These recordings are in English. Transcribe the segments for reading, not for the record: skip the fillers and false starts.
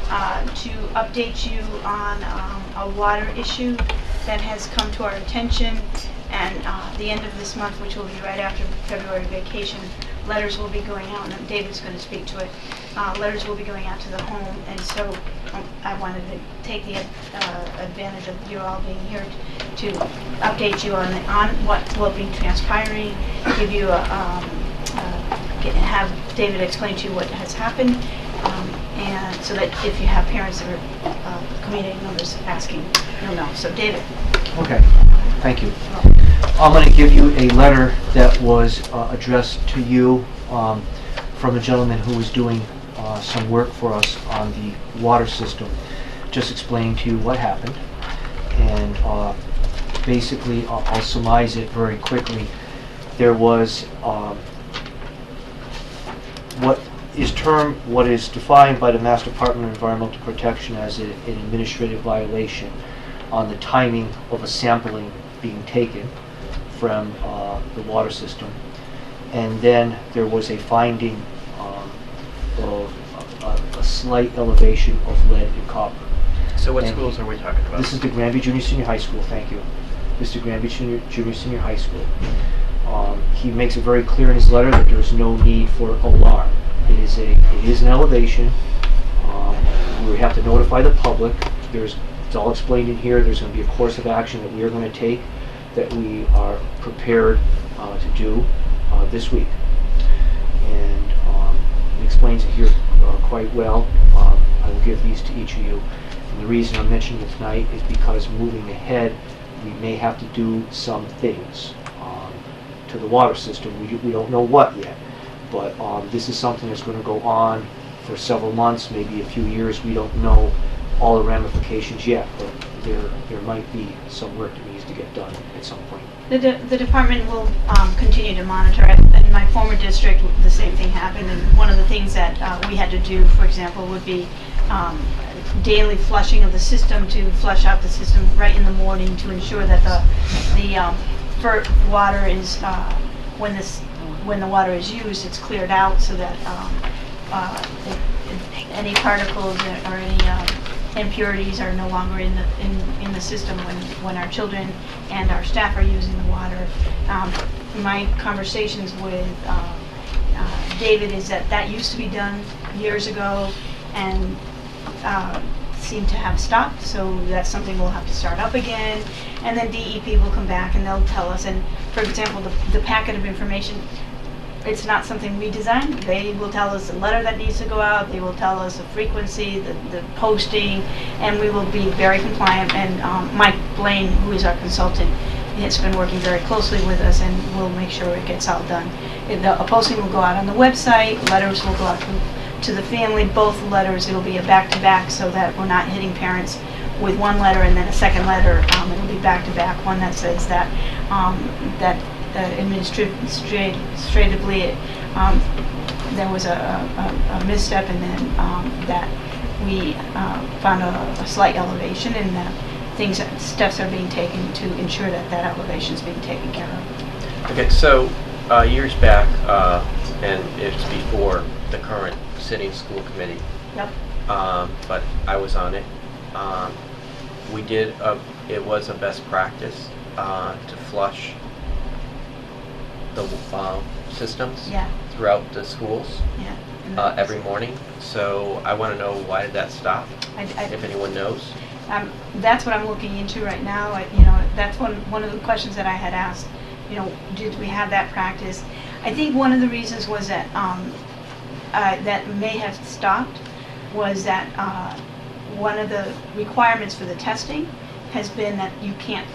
to update you on a water issue that has come to our attention, and the end of this month, which will be right after February vacation, letters will be going out, and David's going to speak to it. Letters will be going out to the home, and so I wanted to take the advantage of you all being here to update you on what will be transpiring, give you have David explain to you what has happened, and so that if you have parents or community members asking, you'll know. So David. Okay, thank you. I'm going to give you a letter that was addressed to you from a gentleman who was doing some work for us on the water system. Just explaining to you what happened, and basically I'll surmise it very quickly. There was what is defined by the Mass Department of Environmental Protection as an administrative violation on the timing of a sampling being taken from the water system, and then there was a finding of a slight elevation of lead and copper. So what schools are we talking about? This is the Granby Junior Senior High School. Thank you. This is the Granby Junior Senior High School. He makes it very clear in his letter that there is no need for alarm. It is an elevation. We have to notify the public. It's all explained in here. There's going to be a course of action that we are going to take, that we are prepared to do this week. And it explains it here quite well. I will give these to each of you. And the reason I'm mentioning it tonight is because moving ahead, we may have to do some things to the water system. We don't know what yet, but this is something that's going to go on for several months, maybe a few years. We don't know all the ramifications yet, but there might be some work that needs to get done at some point. The department will continue to monitor it. In my former district, the same thing happened, and one of the things that we had to do, for example, would be daily flushing of the system, to flush out the system right in the morning to ensure that the water is when the water is used, it's cleared out, so that any particles or any impurities are no longer in the system when our children and our staff are using the water. My conversations with David is that used to be done years ago and seem to have stopped, so that's something we'll have to start up again. And then DEP will come back and they'll tell us, and for example, the packet of information, it's not something we designed. They will tell us the letter that needs to go out, they will tell us the frequency, the posting, and we will be very compliant. And Mike Blaine, who is our consultant, has been working very closely with us, and we'll make sure it gets all done. A posting will go out on the website, letters will go out to the family, both letters. It'll be a back-to-back, so that we're not hitting parents with one letter and then a second letter. It'll be back-to-back, one that says that administratively there was a misstep, and then that we found a slight elevation, and that steps are being taken to ensure that elevation is being taken care of. Okay, so years back, and it's before the current sitting school committee. Yep. But I was on it. It was a best practice to flush the systems throughout the schools every morning. So I want to know, why did that stop? If anyone knows. That's what I'm looking into right now. That's one of the questions that I had asked. Did we have that practice? I think one of the reasons was that that may have stopped was that one of the requirements for the testing has been that you can't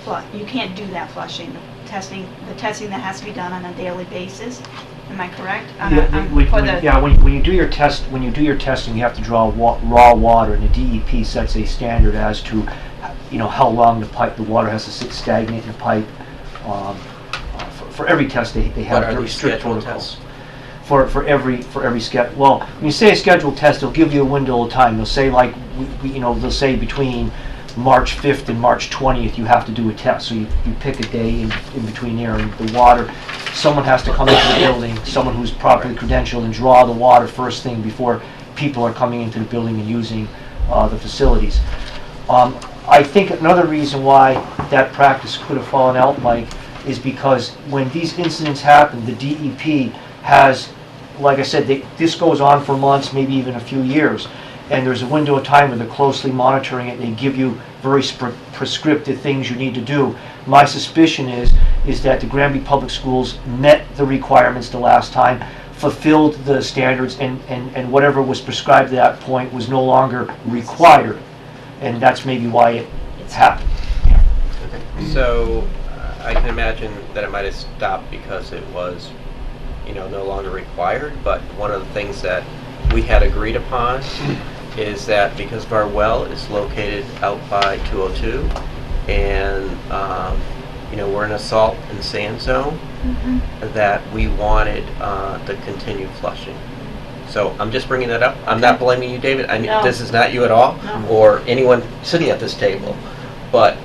do that flushing. The testing that has to be done on a daily basis. Am I correct? When you do your testing, you have to draw raw water, and the DEP sets a standard as to, how long the water has to sit stagnant in the pipe. For every test, they have very strict protocols. For every schedule. Well, when you say a scheduled test, they'll give you a window of time. They'll say they'll say between March 5th and March 20th you have to do a test. So you pick a day in between there, and the water, someone has to come into the building, someone who's properly credentialed, and draw the water first thing before people are coming into the building and using the facilities. I think another reason why that practice could have fallen out, Mike, is because when these incidents happen, the DEP has, like I said, this goes on for months, maybe even a few years, and there's a window of time where they're closely monitoring it, and they give you very prescriptive things you need to do. My suspicion is that the Granby Public Schools met the requirements the last time, fulfilled the standards, and whatever was prescribed at that point was no longer required. And that's maybe why it happened. Yeah. Okay. So I can imagine that it might have stopped because it was, no longer required. But one of the things that we had agreed upon is that because of our well is located out by 202, and we're in a salt and sand zone, that we wanted the continued flushing. So I'm just bringing that up. I'm not blaming you, David. No. This is not you at all, or anyone sitting at this table. But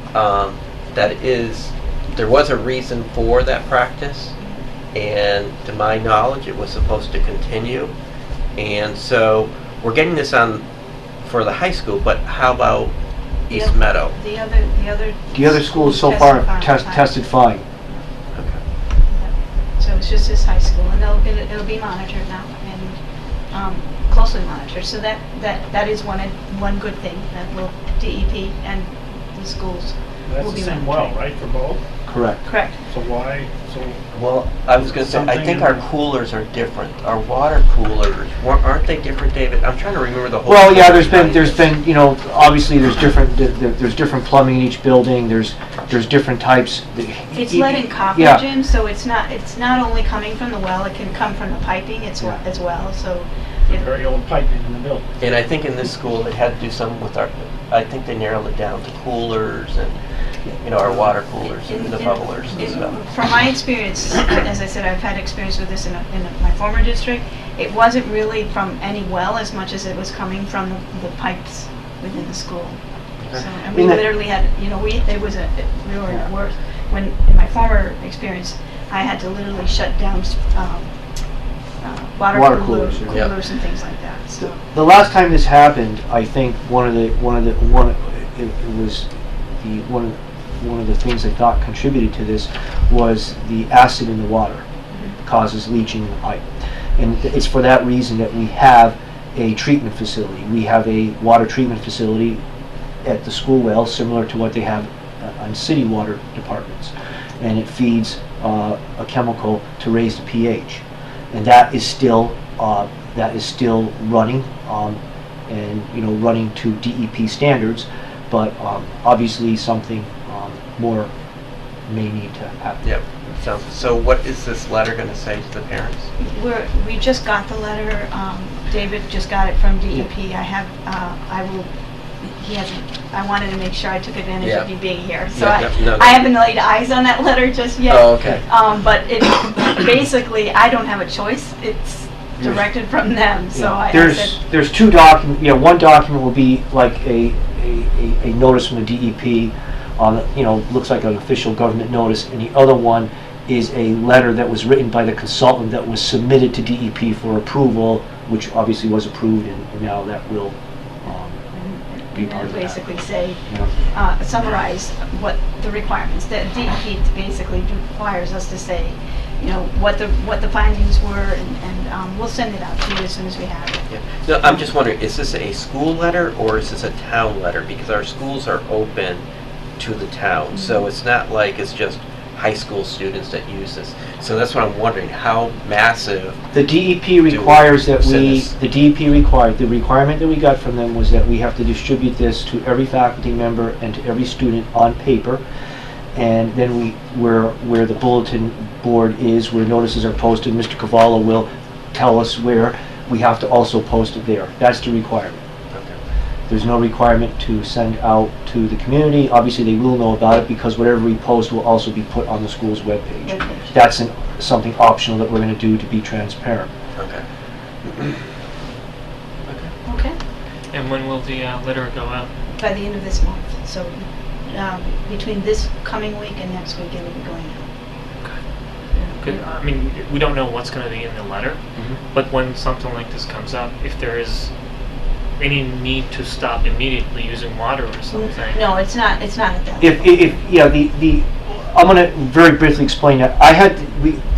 there was a reason for that practice, and to my knowledge, it was supposed to continue. And so we're getting this on for the high school, but how about East Meadow? The other schools so far tested fine. Okay. So it's just this high school, and it'll be monitored now, and closely monitored. So that is one good thing that will DEP and the schools That's will the be same monitoring. well, right, for both? Correct. Correct. So why, Well, I was going to say, I think our coolers are different. Our water coolers, aren't they different, David? I'm trying to remember the whole. Well, yeah, there's been, obviously there's different plumbing in each building. There's different types. It's lead and copper, Yeah. Jim, so it's not only coming from the well, it can come from the piping as well, so. very old piping in the building? And I think in this school, they had to do something with I think they narrowed it down to coolers and, our water coolers and the bubblers and stuff. From my experience, as I said, I've had experience with this in my former district. It wasn't really from any well as much as it was coming from the pipes within the school. So, and we literally had, we were worse. When in my former experience, I had to literally shut down water coolers and things like that. So the last time this happened, I think one of the things I thought contributed to this was the acid in the water causes leaching in the pipe, and it's for that reason that we have a treatment facility. We have a water treatment facility at the school well, similar to what they have on city water departments, and it feeds a chemical to raise the pH, and that is still running, and running to DEP standards, but obviously something more may need to happen. Yep. So what is this letter going to say to the parents? we just got the letter. David just got it from DEP. I wanted to make sure I took advantage of you being here. So I haven't laid eyes on that letter just yet. Oh, okay. But it basically, I don't have a choice. It's directed from them. So I said, there's two documents. One document will be like a notice from the DEP on, looks like an official government notice, and the other one is a letter that was written by the consultant that was submitted to DEP for approval, which obviously was approved, and now that will be part of that. Basically say, summarize what the requirements. The DEP basically requires us to say, what the findings were, and we'll send it out to you as soon as we have it. Yeah. No, I'm just wondering, is this a school letter or is this a town letter? Because our schools are open to the town, so it's not like it's just high school students that use this. So that's what I'm wondering, how massive. The DEP requires that the requirement that we got from them was that we have to distribute this to every faculty member and to every student on paper, and then where the bulletin board is, where notices are posted, Mr. Cavallo will tell us where we have to also post it there. That's the requirement. There's no requirement to send out to the community. Obviously, they will know about it because whatever we post will also be put on the school's webpage. That's something optional that we're going to do to be transparent. Okay. Okay. And when will the letter go out? By the end of this month. So between this coming week and next week, it will be going out. Okay. I mean, we don't know what's going to be in the letter, but when something like this comes up, if there is any need to stop immediately using water or something. No, it's not at that. I'm going to very briefly explain that.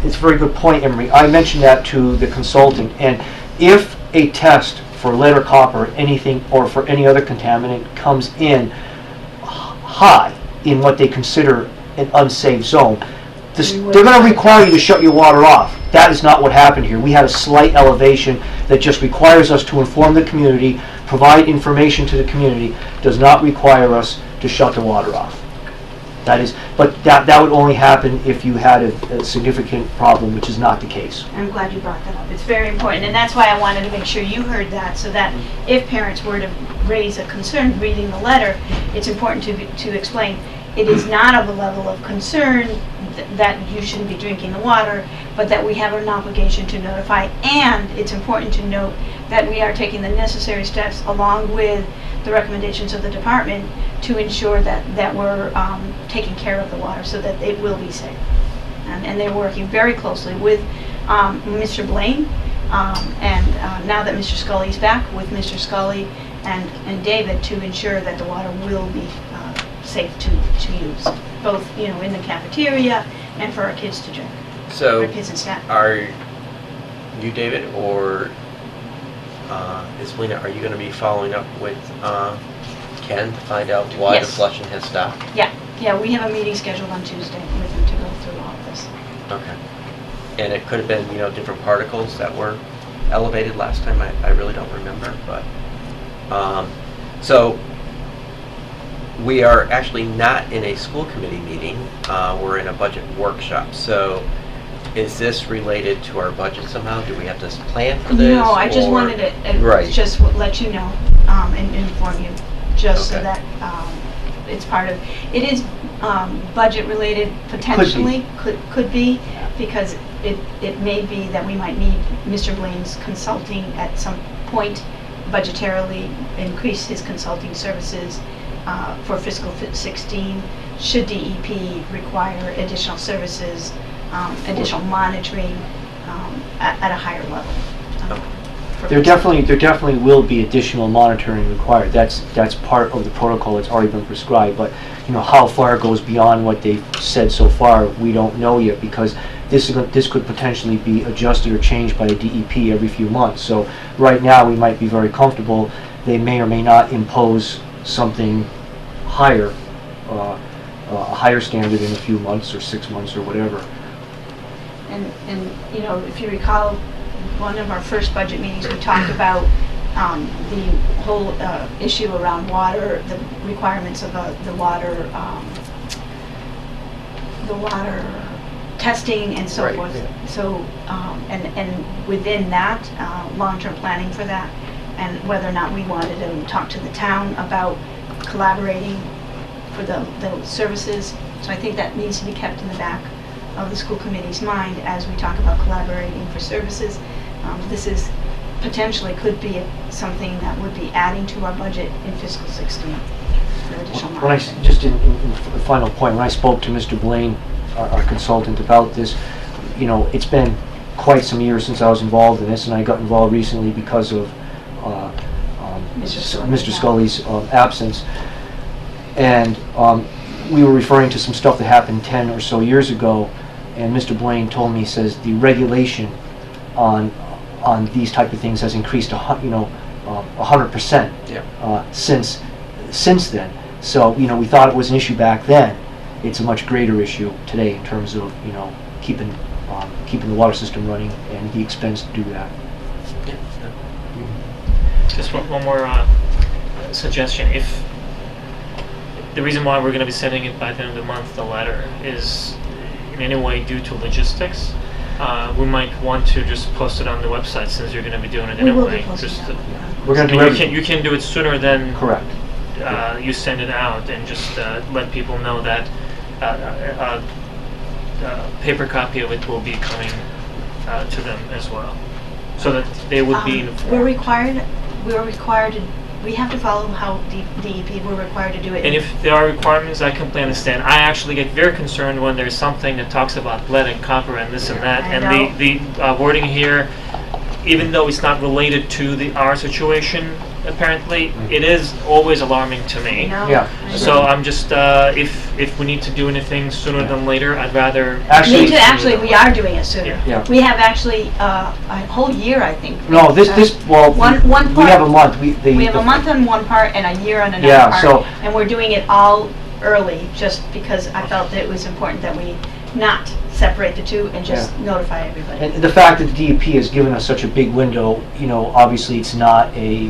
It's a very good point, Emery. I mentioned that to the consultant, and if a test for lead or copper, anything, or for any other contaminant comes in high in what they consider an unsafe zone, they're going to require you to shut your water off. That is not what happened here. We had a slight elevation that just requires us to inform the community, provide information to the community, does not require us to shut the water off. But that would only happen if you had a significant problem, which is not the case. I'm glad you brought that up. It's very important, and that's why I wanted to make sure you heard that, so that if parents were to raise a concern reading the letter, it's important to explain it is not of a level of concern that you shouldn't be drinking the water, but that we have an obligation to notify, and it's important to note that we are taking the necessary steps along with the recommendations of the department to ensure that we're taking care of the water so that it will be safe. And they're working very closely with Mr. Blaine, and now that Mr. Scully's back, with Mr. Scully and David, to ensure that the water will be safe to use, both in the cafeteria and for our kids to drink. So, our kids and staff. Are you, David, or Isabelina, are you going to be following up with Ken to find out why Yes. the flushing has stopped? Yeah, we have a meeting scheduled on Tuesday with him to go through all of this. Okay. And it could have been, different particles that were elevated last time. I really don't remember, but so we are actually not in a school committee meeting. We're in a budget workshop. So is this related to our budget somehow? Do we have to plan for this? No, I just wanted to Right. just let you know and inform you, just so Okay. that it's part of, it is budget related potentially, could be, because it may be that we might need Mr. Blaine's consulting at some point, budgetarily increase his consulting services for fiscal 16, should DEP require additional services, additional monitoring at a higher level. There definitely will be additional monitoring required. That's part of the protocol that's already been prescribed. But how far it goes beyond what they've said so far, we don't know yet, because this could potentially be adjusted or changed by the DEP every few months. So right now we might be very comfortable. They may or may not impose something higher, a higher standard in a few months or 6 months or whatever. And if you recall, one of our first budget meetings, we talked about the whole issue around water, the requirements of the water testing and so Right, forth. yeah. So, and within that, long-term planning for that, and whether or not we wanted to talk to the town about collaborating for the services. So I think that needs to be kept in the back of the school committee's mind as we talk about collaborating for services. This is potentially could be something that would be adding to our budget in fiscal 16 for additional monitoring. Just in the final point, when I spoke to Mr. Blaine, our consultant, about this, it's been quite some years since I was involved in this, and I got involved recently because of Mr. Scully's absence. And we were referring to some stuff that happened 10 or so years ago, and Mr. Blaine told me, he says, the regulation on these type of things has increased 100% since then. So we thought it was an issue back then. It's a much greater issue today in terms of keeping the water system running and the expense to do that. Just one more suggestion. If the reason why we're going to be sending it by the end of the month, the letter, is in any way due to logistics, we might want to just post it on the website, since you're going to be doing it We will anyway. be posting Just, it. We're going to do everything. you can do it sooner than Correct. you send it out, and just let people know that a paper copy of it will be coming to them as well, so that they would be informed. We have to follow how DEP, we're required to do it. And if there are requirements, I completely understand. I actually get very concerned when there's something that talks about lead and copper and this and that, and the wording here, even though it's not related to our situation, apparently it is always alarming to me. No, Yeah. I know. So I'm just, if we need to do anything sooner than later, I'd rather. Actually- Me too, actually, we are doing it sooner. Yeah. We have actually a whole year, I think. No, well, One we part. have a month. We have a month on one part and a year on another Yeah, part. so- And we're doing it all early, just because I felt that it was important that we not separate the two and just notify everybody. And the fact that the DEP has given us such a big window, obviously it's not a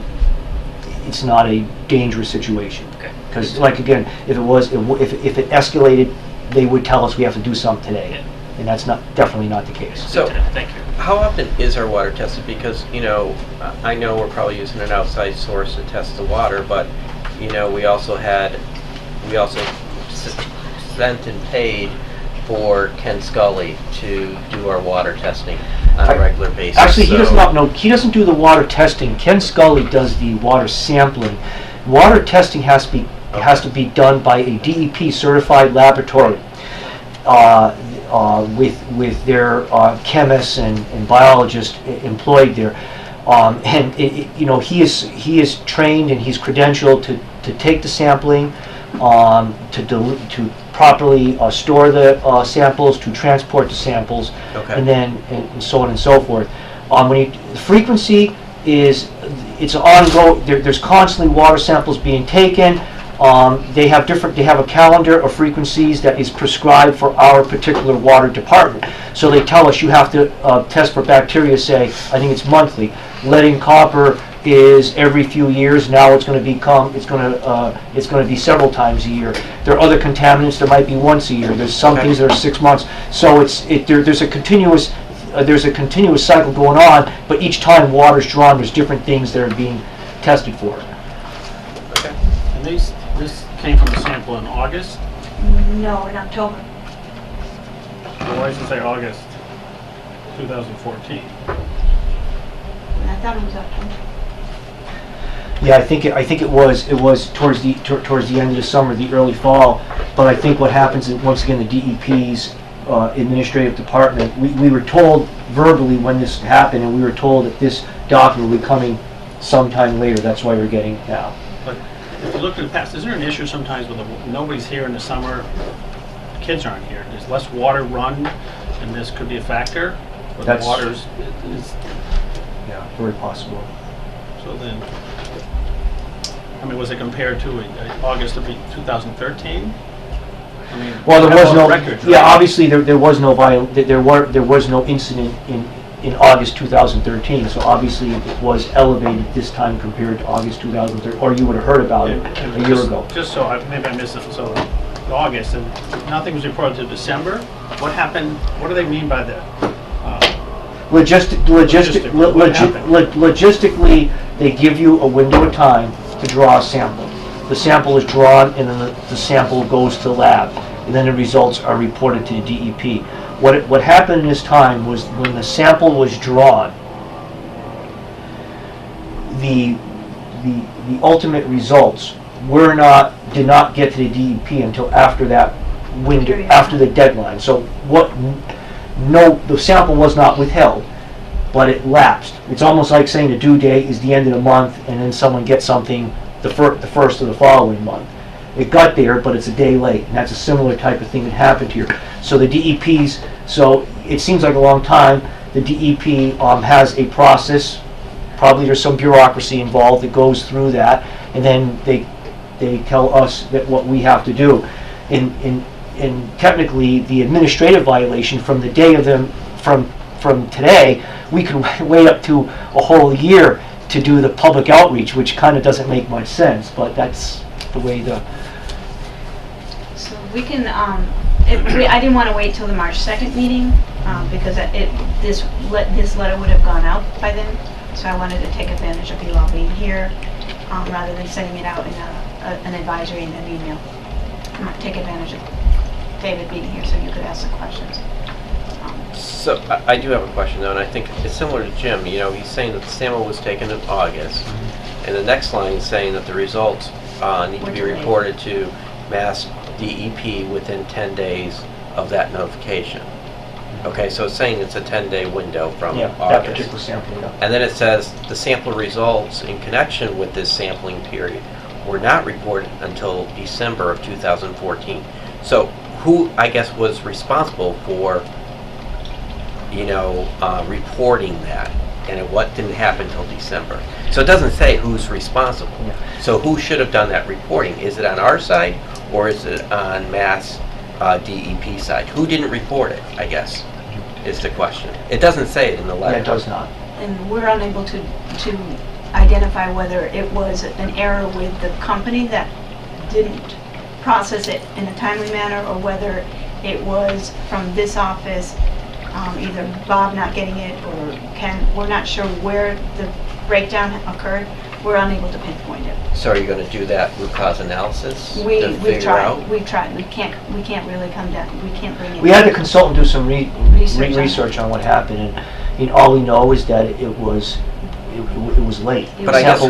dangerous situation. Okay. Because, like, again, if it escalated, they would tell us we have to do something today. Yeah. And that's definitely not the case. So, Thank you. how often is our water tested? Because, I know we're probably using an outside source to test the water, but, we also sent and paid for Ken Scully to do our water testing on a regular basis. Actually, he does So- not know. He doesn't do the water testing. Ken Scully does the water sampling. Water testing has to be done by a DEP certified laboratory with their chemists and biologists employed there. And he is trained and he's credentialed to take the sampling, to properly store the samples, to transport the samples, Okay. and so on and so forth. The frequency it's ongoing. There's constantly water samples being taken. They have a calendar of frequencies that is prescribed for our particular water department. So they tell us you have to test for bacteria, say, I think it's monthly. Lead and copper is every few years. Now it's going to be several times a year. There are other contaminants that might be once a year. There's some Okay. things that are 6 months. So there's a continuous cycle going on, but each time water's drawn, there's different things that are being tested for. Okay. And this came from a sample in August? No, in October. Why does it say August 2014? I thought it was October. Yeah, I think it was towards the end of the summer, the early fall. But I think what happens is, once again, the DEP's administrative department, we were told verbally when this happened, and we were told that this document will be coming sometime later. That's why we're getting it now. But if you look at the past, isn't there an issue sometimes with nobody's here in the summer, the kids aren't here, there's less water run, and this could be a factor? Or the That's- water's, Yeah, very possible. so then, was it compared to August of 2013? Well, there was no. Records, right? Yeah, obviously there was no there was no incident in August 2013. So obviously it was elevated this time compared to August 2013, or you would have heard about it a year ago. Just so, maybe I missed it, so August, and nothing was reported to December? What happened, what do they mean by that? Logistically, they give you a window of time to draw a sample. The sample is drawn, and then the sample goes to the lab, and then the results are reported to the DEP. What happened in this time was, when the sample was drawn, the ultimate results did not get to the DEP until after that window, after the deadline. So the sample was not withheld, but it lapsed. It's almost like saying the due date is the end of the month, and then someone gets something the first of the following month. It got there, but it's a day late, and that's a similar type of thing that happened here. So the DEP's, so it seems like a long time. The DEP has a process. Probably there's some bureaucracy involved that goes through that, and then they tell us that what we have to do. And technically, the administrative violation from the day of them from today, we could wait up to a whole year to do the public outreach, which kind of doesn't make much sense, but that's the way So we can, I didn't want to wait till the March 2nd meeting, because this letter would have gone out by then. So I wanted to take advantage of you all being here, rather than sending it out in an advisory and an email. Take advantage of David being here so you could ask the questions. So I do have a question though, and I think it's similar to Jim. He's saying that the sample was taken in August, and the next line is saying that the results need to be reported to Mass DEP within 10 days of that notification. Okay, so it's saying it's a 10-day window from Yeah, that August. particular sample, yeah. And then it says the sample results in connection with this sampling period were not reported until December of 2014. So who, I guess, was responsible for, reporting that? And what didn't happen until December? So it doesn't say who's responsible. Yeah. So who should have done that reporting? Is it on our side or is it on Mass DEP side? Who didn't report it, I guess, is the question. It doesn't say it in the Yeah, letter. it does not. And we're unable to identify whether it was an error with the company that didn't process it in a timely manner, or whether it was from this office, either Bob not getting it or Ken. We're not sure where the breakdown occurred. We're unable to pinpoint it. So are you going to do that root cause analysis to We've figure tried. out? We've tried. We can't really come down. We can't bring it. We had the consultant do some Research research on what happened, and all we know is that it was late. But I guess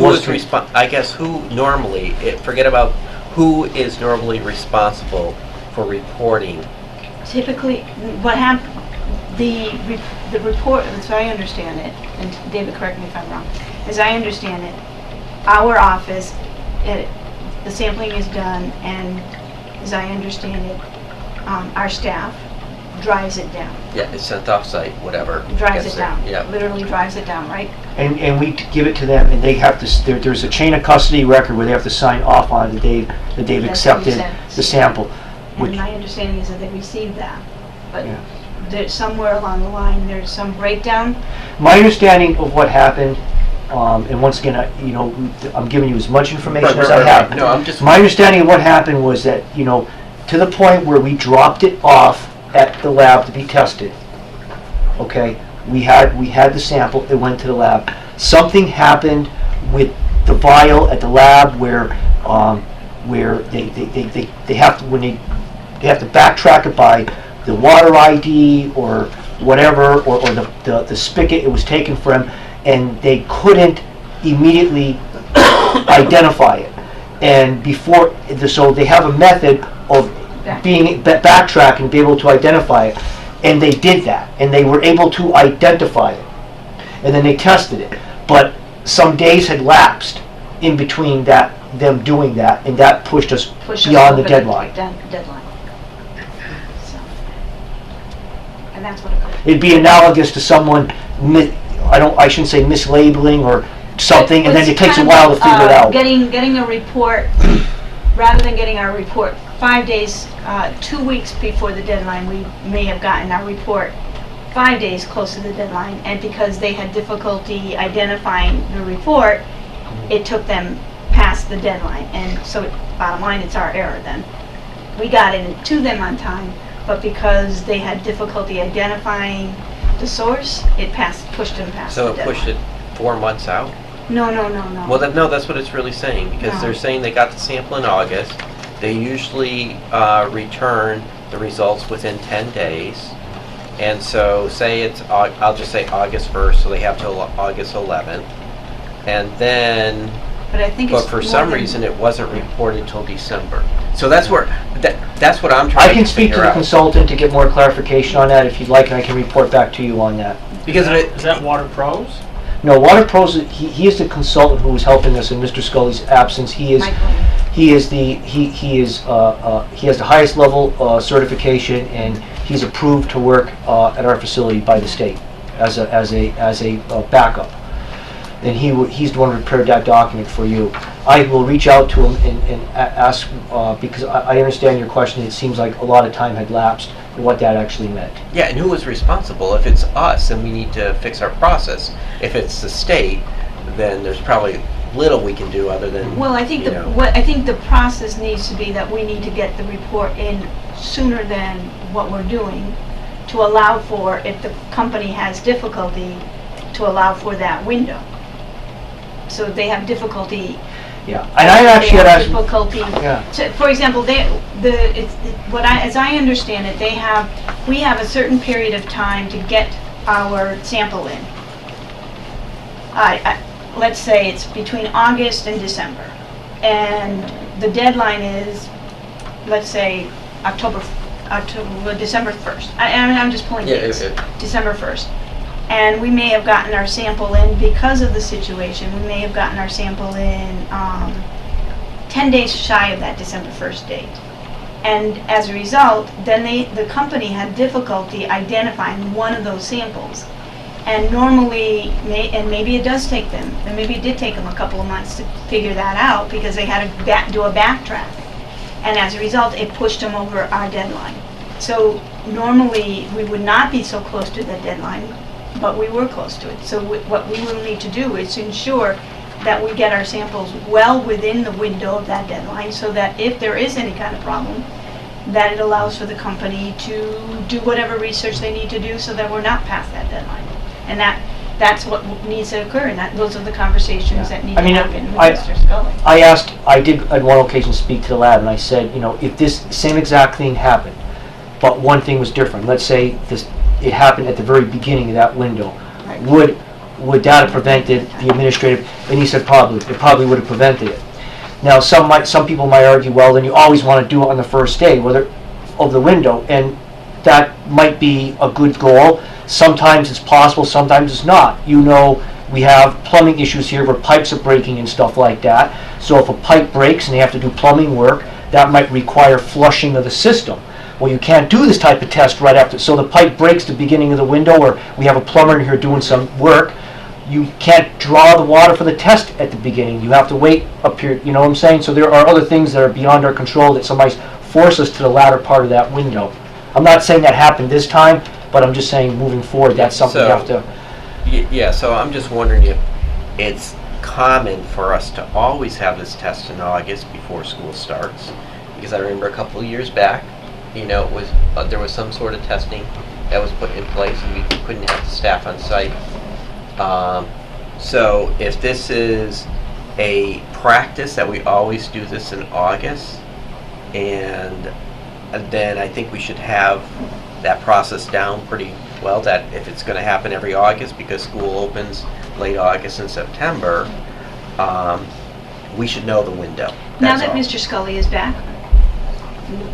Sample who normally, forget about who is normally responsible for reporting. Typically, what happened, the report, as I understand it, and David, correct me if I'm wrong, as I understand it, our office, the sampling is done, and as I understand it, our staff drives it down. Yeah, it's sent off-site, whatever. Drives gets it there. down. Yeah. Literally drives it down, right? And we give it to them, and they have to, there's a chain of custody record where they have to sign off on it that they've That's what you accepted said. the sample. And my understanding is that they received that, but Yeah. there's somewhere along the line, there's some breakdown. My understanding of what happened, and once again, I'm giving you as much information as I have. No, I'm just. My understanding of what happened was that, to the point where we dropped it off at the lab to be tested. Okay, we had the sample, it went to the lab. Something happened with the vial at the lab where they have to backtrack it by the water ID or whatever, or the spigot it was taken from, and they couldn't immediately identify it. And so they have a method of backtrack and be able to identify it, and they did that, and they were able to identify it, and then they tested it. But some days had lapsed in between them doing that, and that pushed us beyond the deadline. So, and that's what occurred. It'd be analogous to someone, I shouldn't say mislabeling or something, and then it takes a while to figure it out. Getting a report, rather than getting our report 5 days, 2 weeks before the deadline, we may have gotten our report 5 days close to the deadline, and because they had difficulty identifying the report, it took them past the deadline, and so bottom line, it's our error then. We got it to them on time, but because they had difficulty identifying the source, it pushed them past the So deadline. it pushed it 4 months out? No. Well, that's what it's really saying, because No. they're saying they got the sample in August. They usually return the results within 10 days. And so say it's, I'll just say August 1st, so they have till August 11th. And then, But I think it's but for more some than- reason, it wasn't reported till December. So that's what I'm trying I to can speak to figure the out. consultant to get more clarification on that if you'd like, and I can report back to you on that. Because Is that Water Pros? No, Water Pros, he is the consultant who is helping us in Mr. Scully's absence. He has the highest level certification, and he's approved to work at our facility by the state as a backup. And he's the one who prepared that document for you. I will reach out to him and ask, because I understand your question. It seems like a lot of time had lapsed and what that actually meant. yeah, and who was responsible? If it's us, then we need to fix our process. If it's the state, then there's probably little we can do other than, Well, I think you know. I think the process needs to be that we need to get the report in sooner than what we're doing, to allow for, if the company has difficulty, to allow for that window. So if they have difficulty. Yeah, and I actually had They have asked. difficulty. Yeah. For example, as I understand it, we have a certain period of time to get our sample in. Let's say it's between August and December, and the deadline is, let's say, October December 1st. I'm just pulling Yeah, dates. December 1st. And we may have gotten our sample in because of the situation. We may have gotten our sample in 10 days shy of that December 1st date. And as a result, then the company had difficulty identifying one of those samples. And normally, and maybe it does take them, and maybe it did take them a couple of months to figure that out because they had to do a backtrack. And as a result, it pushed them over our deadline. So normally, we would not be so close to the deadline, but we were close to it. So what we will need to do is to ensure that we get our samples well within the window of that deadline so that if there is any kind of problem, that it allows for the company to do whatever research they need to do so that we're not past that deadline. And that's what needs to occur, and those are the conversations that need to happen with Mr. Scully. I did on one occasion speak to the lab, and I said, if this same exact thing happened, but one thing was different, let's say it happened at the very beginning of that window, Right. would that have prevented the administrative? And he said probably. It probably would have prevented it. Now, some people might argue, well, then you always want to do it on the first day, whether of the window, and that might be a good goal. Sometimes it's possible, sometimes it's not. We have plumbing issues here where pipes are breaking and stuff like that. So if a pipe breaks and they have to do plumbing work, that might require flushing of the system. Well, you can't do this type of test right after. So the pipe breaks at the beginning of the window, or we have a plumber in here doing some work. You can't draw the water for the test at the beginning. You have to wait up here, you know what I'm saying? So there are other things that are beyond our control that somebody's forced us to the latter part of that window. I'm not saying that happened this time, but I'm just saying moving forward, that's something you have to... Yeah, so I'm just wondering if it's common for us to always have this test in August before school starts, because I remember a couple of years back, it was there was some sort of testing that was put in place, and we couldn't have the staff on site. So if this is a practice that we always do this in August, and then I think we should have that process down pretty well, that if it's going to happen every August because school opens late August and September, we should know the window. Now that all. Mr. Scully is back,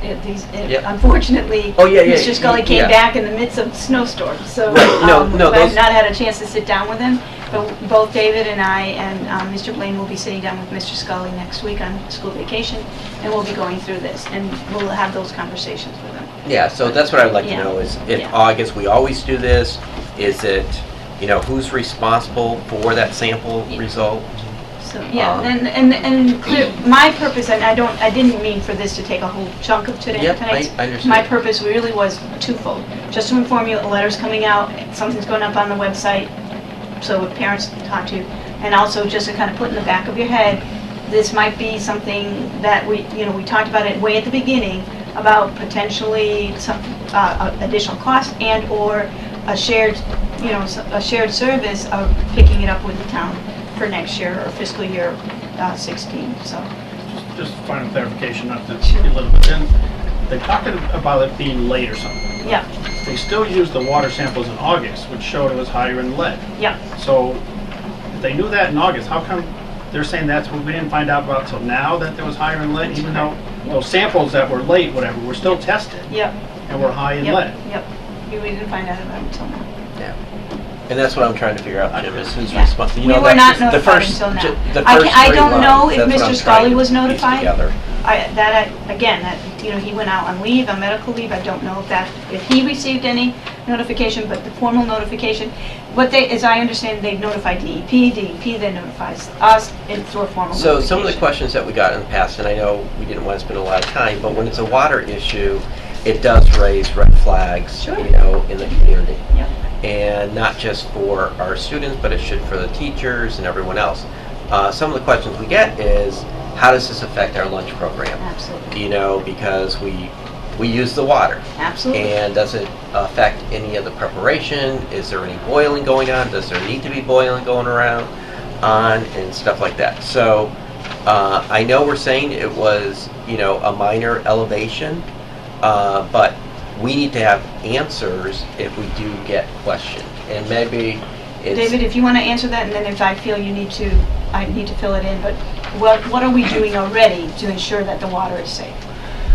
Yep. unfortunately, Mr. Scully came back in the midst of snowstorms, so I've not had a chance to sit down with him. But both David and I and Mr. Blaine will be sitting down with Mr. Scully next week on school vacation, and we'll be going through this, and we'll have those conversations with him. Yeah, so that's what I'd like to know is if August we always do this, is it, who's responsible for that sample result? So, and my purpose, and I didn't mean for this to take a whole chunk of tonight. I understand. My purpose really was twofold. Just to inform you, a letter's coming out, something's going up on the website, so if parents talk to you, and also just to kind of put in the back of your head, this might be something that we talked about it way at the beginning, about potentially some additional cost and or a shared service of picking it up with the town for next year or fiscal year 16. So Just final clarification, not to Sure. be a little bit in. They're talking about it being late or something. yeah, They still used the water samples in August, which showed it was higher in lead. yeah. So if they knew that in August, how come they're saying that's what we didn't find out about till now, that there was higher in lead, even though those samples that were late, whatever, were still tested Yep. and were high in lead? Yep. We didn't find out about it until now. Yeah. And that's what I'm trying to figure out, Jim, is who's Yeah. responsible. We were not notified until now. I don't know if Mr. Scully was notified. He went out on leave, on medical leave. I don't know if he received any notification, but the formal notification, as I understand, they've notified DEP. DEP then notifies us through a formal So notification. some of the questions that we got in the past, and I know we didn't want to spend a lot of time, but when it's a water issue, it does raise red flags, Sure. in the community. Yep. And not just for our students, but it should for the teachers and everyone else. Some of the questions we get is, how does this affect our lunch program? Absolutely. Because we use the water. Absolutely. And does it affect any of the preparation? Is there any boiling going on? Does there need to be boiling going around and stuff like that? So I know we're saying it was, a minor elevation, but we need to have answers if we do get questioned. And maybe it's... David, if you want to answer that, and then if I feel I need to fill it in, but what are we doing already to ensure that the water is safe?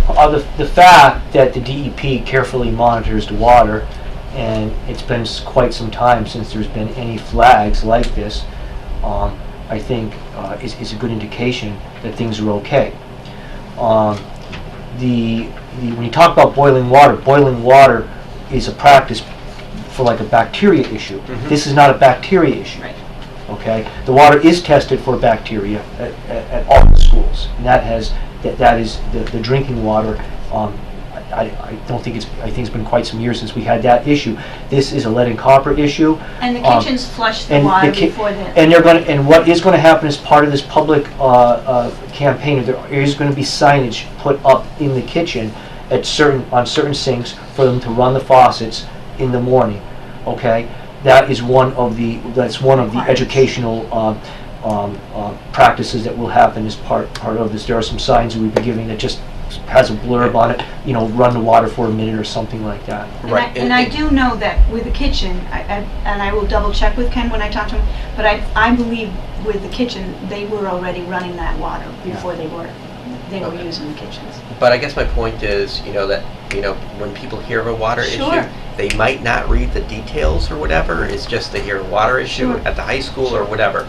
The fact that the DEP carefully monitors the water, and it's been quite some time since there's been any flags like this, I think is a good indication that things are okay. When you talk about boiling water is a practice for like a bacteria issue. Mm-hmm. This is not a bacteria issue. Right. Okay, the water is tested for bacteria at all the schools, and that is the drinking water. I don't think I think it's been quite some years since we had that issue. This is a lead and copper issue. And the kitchens flush the and water the before the... And what is going to happen as part of this public campaign, there is going to be signage put up in the kitchen on certain sinks for them to run the faucets in the morning. Okay, that's one of the educational practices that will happen as part of this. There are some signs that we've been giving that just has a blurb on it, run the water for a minute or something like that. Right. And I do know that with the kitchen, and I will double check with Ken when I talk to him, but I believe with the kitchen, they were already running that water before they were Okay. using the kitchens. But I guess my point is, that when people hear of a water Sure. issue, they might not read the details or whatever. It's just they hear a water issue Sure. at the high school or whatever.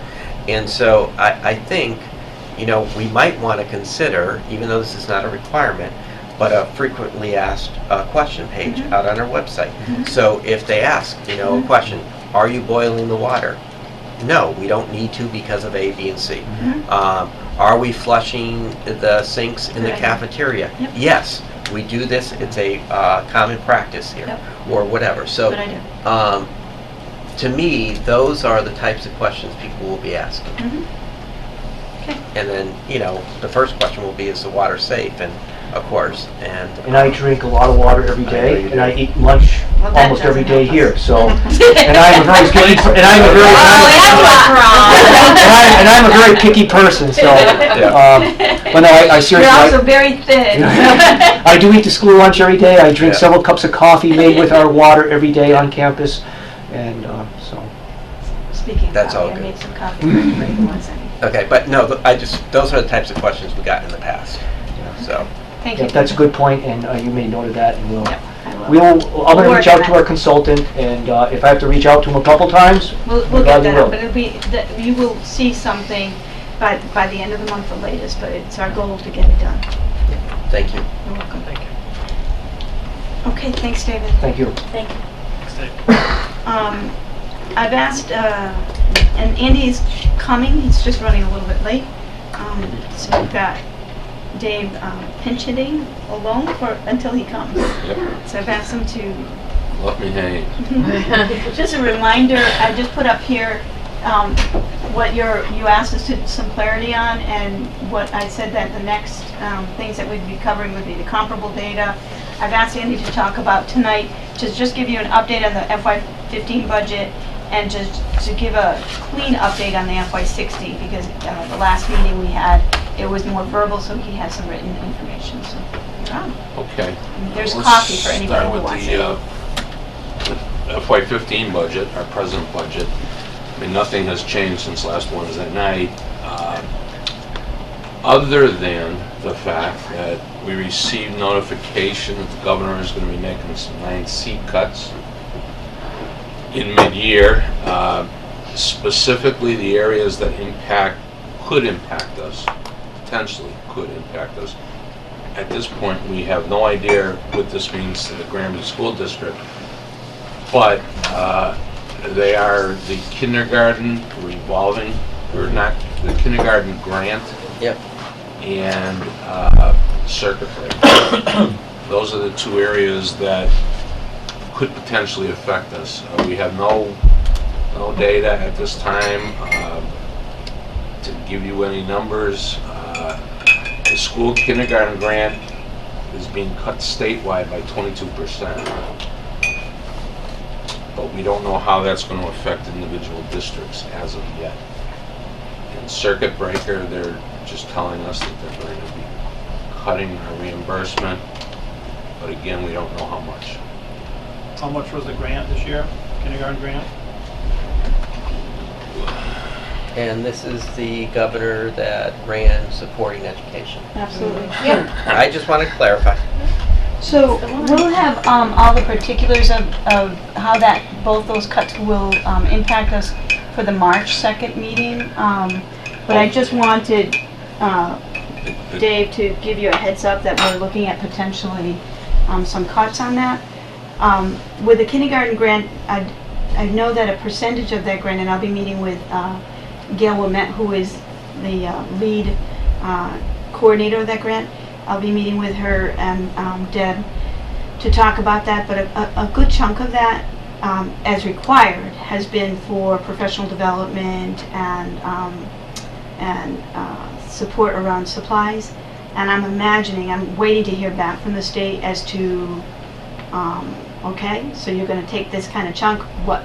And so I think, we might want to consider, even though this is not a requirement, but a frequently asked question page Mhm. out on our website. Mhm. So if they ask, a Mhm. question, are you boiling the water? No, we don't need to because of A, B, and C. Mhm. Are we flushing the sinks in the Good idea. cafeteria? Yep. Yes, we do this. It's a common practice here, Yep. or whatever. So, Good idea. to me, those are the types of questions people will be asking. Mhm. Okay. And then, the first question will be, is the water safe? And of course, And I drink a lot of water every I know day, you and do. I eat lunch Well, that almost every doesn't day help here. us. So, and I'm a very picky, and I'm a very Oh, and I'm a very picky person. So, but no, I seriously. You're also very thin. I do eat the school lunch every day. I drink Yeah. several cups of coffee made with our water every day on campus, and so. Speaking of That's coffee, all I good. made some coffee for the break one second. okay, but no, those are the types of questions we got in the past. So, Thank Yeah, you. that's a good point, and you made note of that, and we'll. Yep, I will. I'm going to We'll reach work out on to that. our consultant, and if I have to reach out to him a couple times, We'll we get gladly that will. up, but it'll be, you will see something by the end of the month the latest, but it's our goal to get it done. thank you. You're welcome. Thank you. Okay, thanks, David. Thank you. Thank you. Stay. I've asked, and Andy's coming, he's just running a little bit late. So we've got Dave pinch hitting alone until he comes. Yep, So I've asked him to, let me hang. just a reminder, I just put up here what you asked us to some clarity on, and what I said that the next things that we'd be covering would be the comparable data. I've asked Andy to talk about tonight, to just give you an update on the FY15 budget, and just to give a clean update on the FY16, because the last meeting we had, it was more verbal, so he had some written information, so you're on. Okay. There's Let's coffee for anybody start who with wants the, it. FY15 budget, our present budget. I mean, nothing has changed since last Wednesday night, other than the fact that we received notification that the governor is going to be making some 9 seat cuts in mid-year, specifically the areas that could impact us, potentially could impact us. At this point, we have no idea what this means to the Granby School District, but they are the kindergarten revolving, or not, the kindergarten grant Yep. and circuit breaker. Those are the 2 areas that could potentially affect us. We have no data at this time to give you any numbers. The school kindergarten grant is being cut statewide by 22%. But we don't know how that's going to affect individual districts as of yet. And circuit breaker, they're just telling us that they're going to be cutting our reimbursement, but again, we don't know how much. How much was the grant this year, kindergarten grant? And this is the governor that ran supporting education. Absolutely. I just want to clarify. So we'll have all the particulars of how that, both those cuts will impact us for the March 2nd meeting. But I just wanted Dave to give you a heads up that we're looking at potentially some cuts on that. With the kindergarten grant, I know that a percentage of that grant, and I'll be meeting with Gail Wilmette, who is the lead coordinator of that grant. I'll be meeting with her and Deb to talk about that, but a good chunk of that, as required, has been for professional development and support around supplies. And I'm waiting to hear back from the state as to, okay, so you're going to take this kind of chunk, what,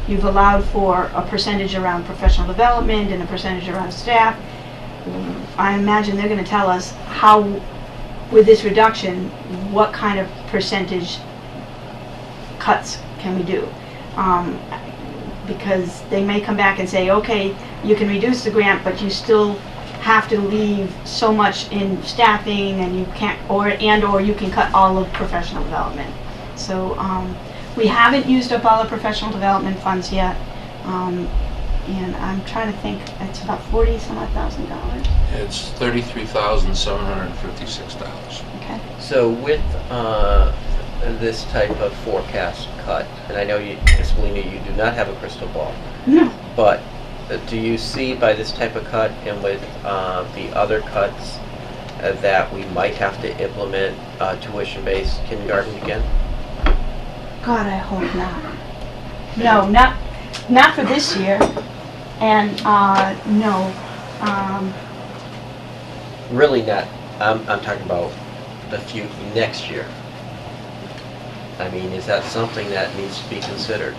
you've allowed for a percentage around professional development and a percentage around staff. I imagine they're going to tell us how, with this reduction, what kind of percentage cuts can we do. Because they may come back and say, okay, you can reduce the grant, but you still have to leave so much in staffing, and you can't, or you can cut all of professional development. So we haven't used up all the professional development funds yet. And I'm trying to think, it's about $40,000. It's $33,756. Okay. So with this type of forecast cut, and I know you, Estelina, you do not have a crystal ball, No. but do you see by this type of cut and with the other cuts that we might have to implement tuition-based kindergarten again? God, I hope not. No, not for this year. And no. Really not. I'm talking about next year. I mean, is that something that needs to be considered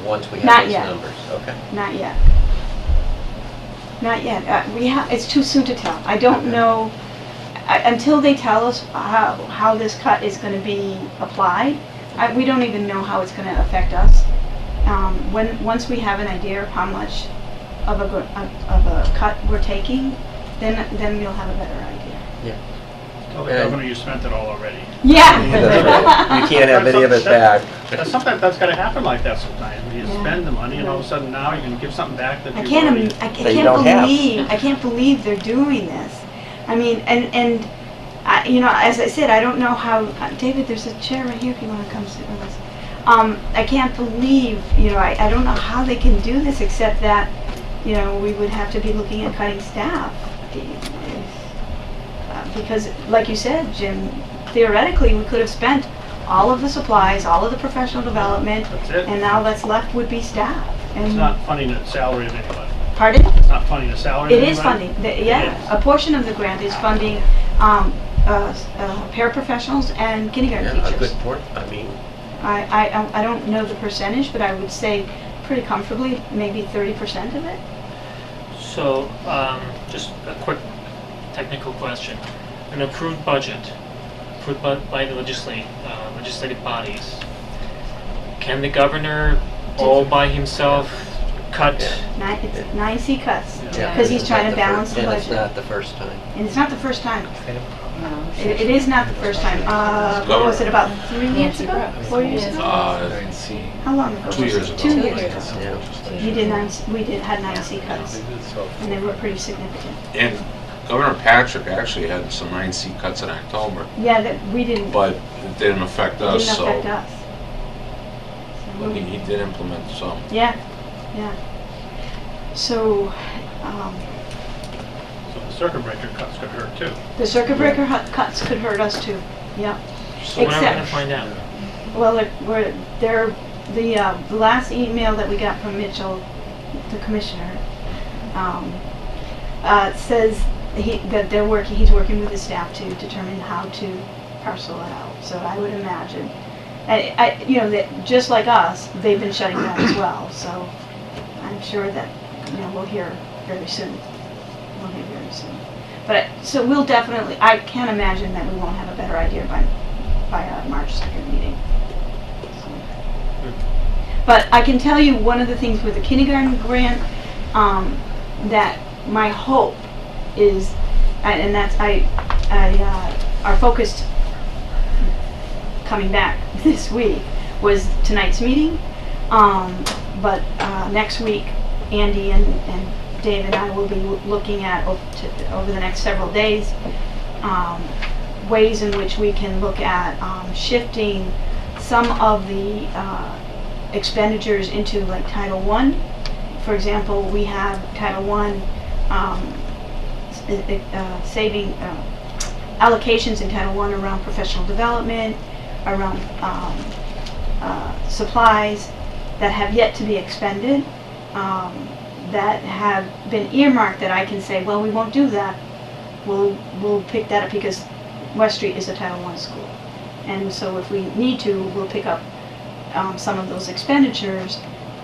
once we have Not those yet. numbers? Okay. Not yet. Not yet. It's too soon to tell. I don't know until they tell us how this cut is going to be applied. We don't even know how it's going to affect us. Once we have an idea of how much of a cut we're taking, then we'll have a better idea. Yeah. Tell the governor you spent it all already. Yeah. That's right. You can't have any of it back. Sometimes that's got to happen like that sometimes. You Yeah. spend the money and all of a sudden now you're going to give something back that I you've can't already... That you don't have. I can't believe they're doing this. I mean, and as I said, I don't know how. David, there's a chair right here if you want to come sit with us. I can't believe, I don't know how they can do this except that, we would have to be looking at cutting staff. Because, like you said, Jim, theoretically, we could have spent all of the supplies, all of the professional development, That's it. and now that's left would be staff. And It's not funding the salary of anybody. Pardon? It's not funding the salary of It anybody. is funding, a portion of the grant is funding paraprofessionals and kindergarten Yeah, a teachers. good point. I mean, I don't know the percentage, but I would say pretty comfortably, maybe 30% of it. So, just a quick technical question. An approved budget, approved by the legislative bodies, can the governor all by himself cut? It's 9 C cuts, yeah, because he's it's trying not to the balance first- the And it's budget. not the first time. And it's not the first time. It is not the first time. What was it, about 3 years ago? 4 years ago? How long ago? 2 years ago. 2 years ago. Yeah. We had 9 C cuts, and they were pretty significant. And Governor Patrick actually had some 9C cuts in October, Yeah, that we didn't, but it didn't affect it us, didn't so affect us. but he did implement some. Yeah. So, So the circuit breaker cuts could hurt too. the circuit breaker cuts could hurt us too, yeah. So when are we Except- gonna find out? Well, the last email that we got from Mitchell, the commissioner, says that he's working with his staff to determine how to parcel it out. So I would imagine, that just like us, they've been shutting down as well. So I'm sure that, we'll hear very soon. But, so we'll definitely, I can't imagine that we won't have a better idea by our March 2nd meeting. So. But I can tell you one of the things with the kindergarten grant, that my hope is, and that's our focus coming back this week was tonight's meeting. But next week, Andy and Dave and I will be looking at over the next several days ways in which we can look at shifting some of the expenditures into like Title I. For example, we have Title I saving allocations in Title I around professional development, around supplies that have yet to be expended, that have been earmarked that I can say, well, we won't do that. We'll pick that up because West Street is a Title I school. And so if we need to, we'll pick up some of those expenditures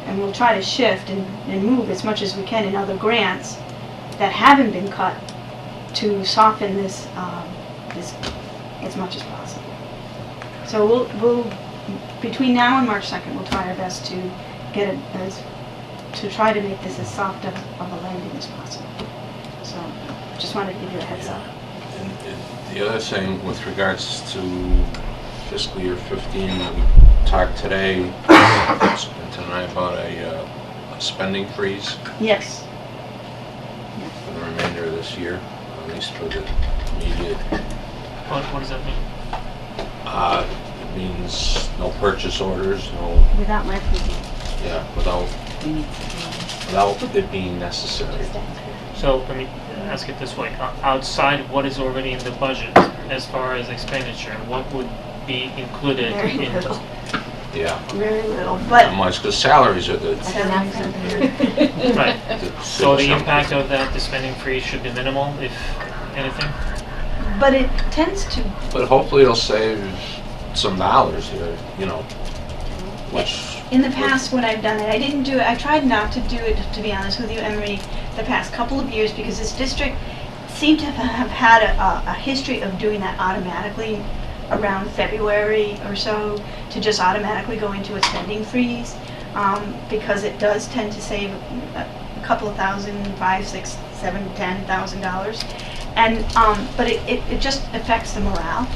and we'll try to shift and move as much as we can in other grants that haven't been cut to soften this as much as possible. So we'll between now and March 2nd, we'll try our best to get to try to make this as soft of a landing as possible. So just wanted to give you a heads up. And the other thing with regards to fiscal year 15, we talked today and tonight about a spending freeze. Yes. For the remainder of this year, at least for the immediate. What does that mean? It means no purchase orders, no, Without my approval. yeah, without it being necessary. So let me ask it this way: outside of what is already in the budget, as far as expenditure, what would be included Very in? little. Yeah. Very little. But Not much, because salaries are the. Right. the So big the chunk. impact of that, the spending freeze, should be minimal, if anything. But it tends to. But hopefully it'll save some dollars here, which. In the past, when I've done it, I didn't do it. I tried not to do it, to be honest with you, Emery, the past couple of years because this district seemed to have had a history of doing that automatically around February or so, to just automatically go into a spending freeze, because it does tend to save a couple of thousand, $5,000, $6,000, $7,000, $10,000, and but it just affects the morale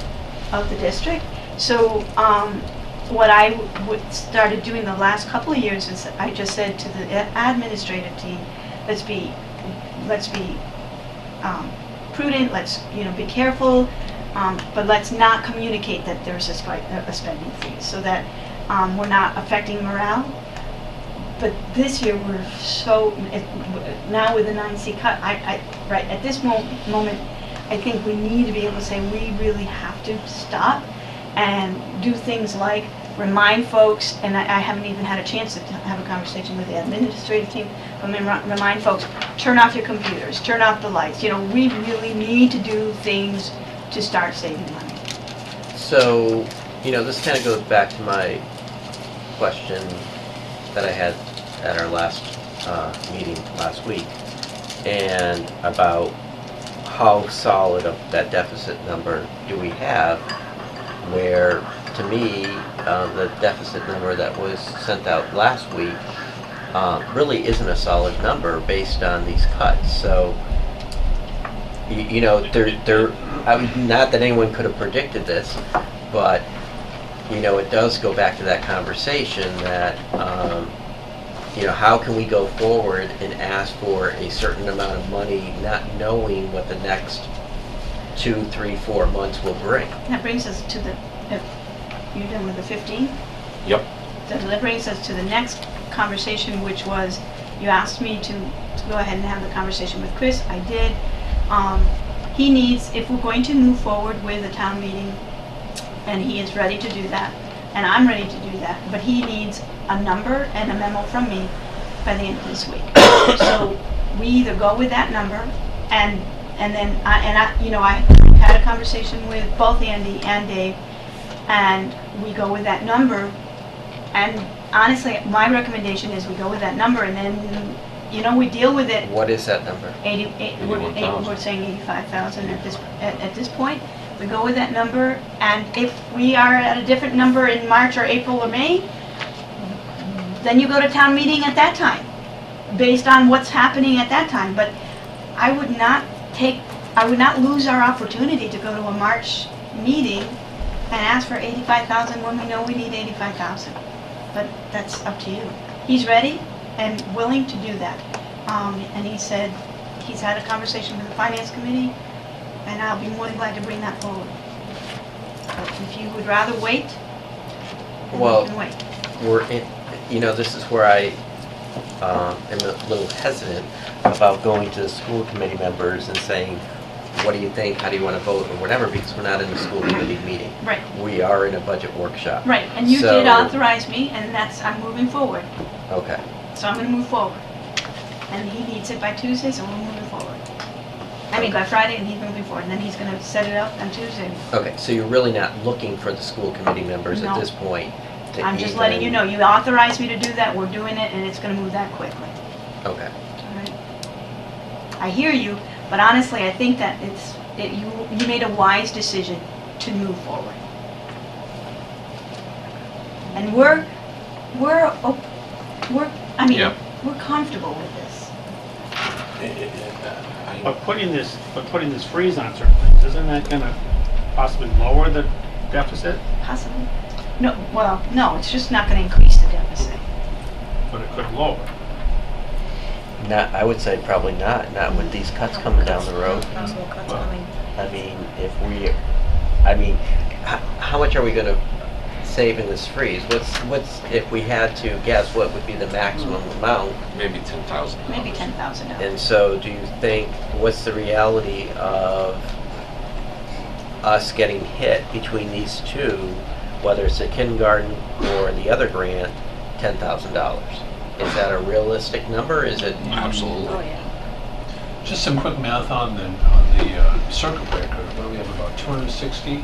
of the district. So what I started doing the last couple of years is I just said to the administrative team, let's be prudent, let's be careful, but let's not communicate that there's a spending freeze, so that we're not affecting morale. But this year we're now with the 9C cut, right at this moment, I think we need to be able to say we really have to stop and do things like remind folks, and I haven't even had a chance to have a conversation with the administrative team, but remind folks, turn off your computers, turn off the lights. We really need to do things to start saving money. So, this kind of goes back to my question that I had at our last meeting last week, and about how solid of that deficit number do we have, where, to me, the deficit number that was sent out last week really isn't a solid number based on these cuts. So, not that anyone could have predicted this, but, it does go back to that conversation that, how can we go forward and ask for a certain amount of money, not knowing what the next 2, 3, 4 months will bring. That brings us to you're done with the 15? Yep. So that brings us to the next conversation, which was, you asked me to go ahead and have the conversation with Chris. I did. He needs, if we're going to move forward with a town meeting, and he is ready to do that, and I'm ready to do that, but he needs a number and a memo from me by the end of this week. So we either go with that number, and then I had a conversation with both Andy and Dave, and we go with that number. And honestly, my recommendation is we go with that number, and then we deal with it. What is that number? 81,000. We're saying 85,000 at this point. We go with that number, and if we are at a different number in March or April or May, then you go to town meeting at that time, based on what's happening at that time. But I would not lose our opportunity to go to a March meeting and ask for 85,000 when we know we need 85,000. But that's up to you. He's ready and willing to do that. And he said he's had a conversation with the finance committee, and I'll be more than glad to bring that forward. But if you would rather wait, then Well, you can wait. we're in, this is where I am a little hesitant about going to the school committee members and saying, what do you think, how do you want to vote, or whatever, because we're not in a school committee meeting. Right. We are in a budget workshop. Right, and you So- did authorize me, and I'm moving forward. Okay. So I'm gonna move forward. And he needs it by Tuesday, so we're moving forward. I mean, by Friday, and he's moving forward, and then he's gonna set it up on Tuesday. Okay, so you're really not looking for the school committee members at No. this point to I'm just letting you know, you authorized me to do that, we're doing it, and it's gonna move that quickly. Okay. All right. I hear you, but honestly, I think that you made a wise decision to move forward. And Yep. we're comfortable with this. But putting this freeze on certain things, isn't that gonna possibly lower the deficit? Possibly. No, it's just not gonna increase the deficit. But it could lower. Not, I would say probably not with these cuts coming down the road. Possible cuts Well, coming. I mean, how much are we gonna save in this freeze? What's, if we had to guess, what would be the maximum amount? Maybe $10,000. Maybe $10,000. And so do you think, what's the reality of us getting hit between these two, whether it's the kindergarten or the other grant, $10,000? Is that a realistic number? Is it? Absolutely. Oh, yeah. Just some quick math on the circuit breaker. What do we have, about 260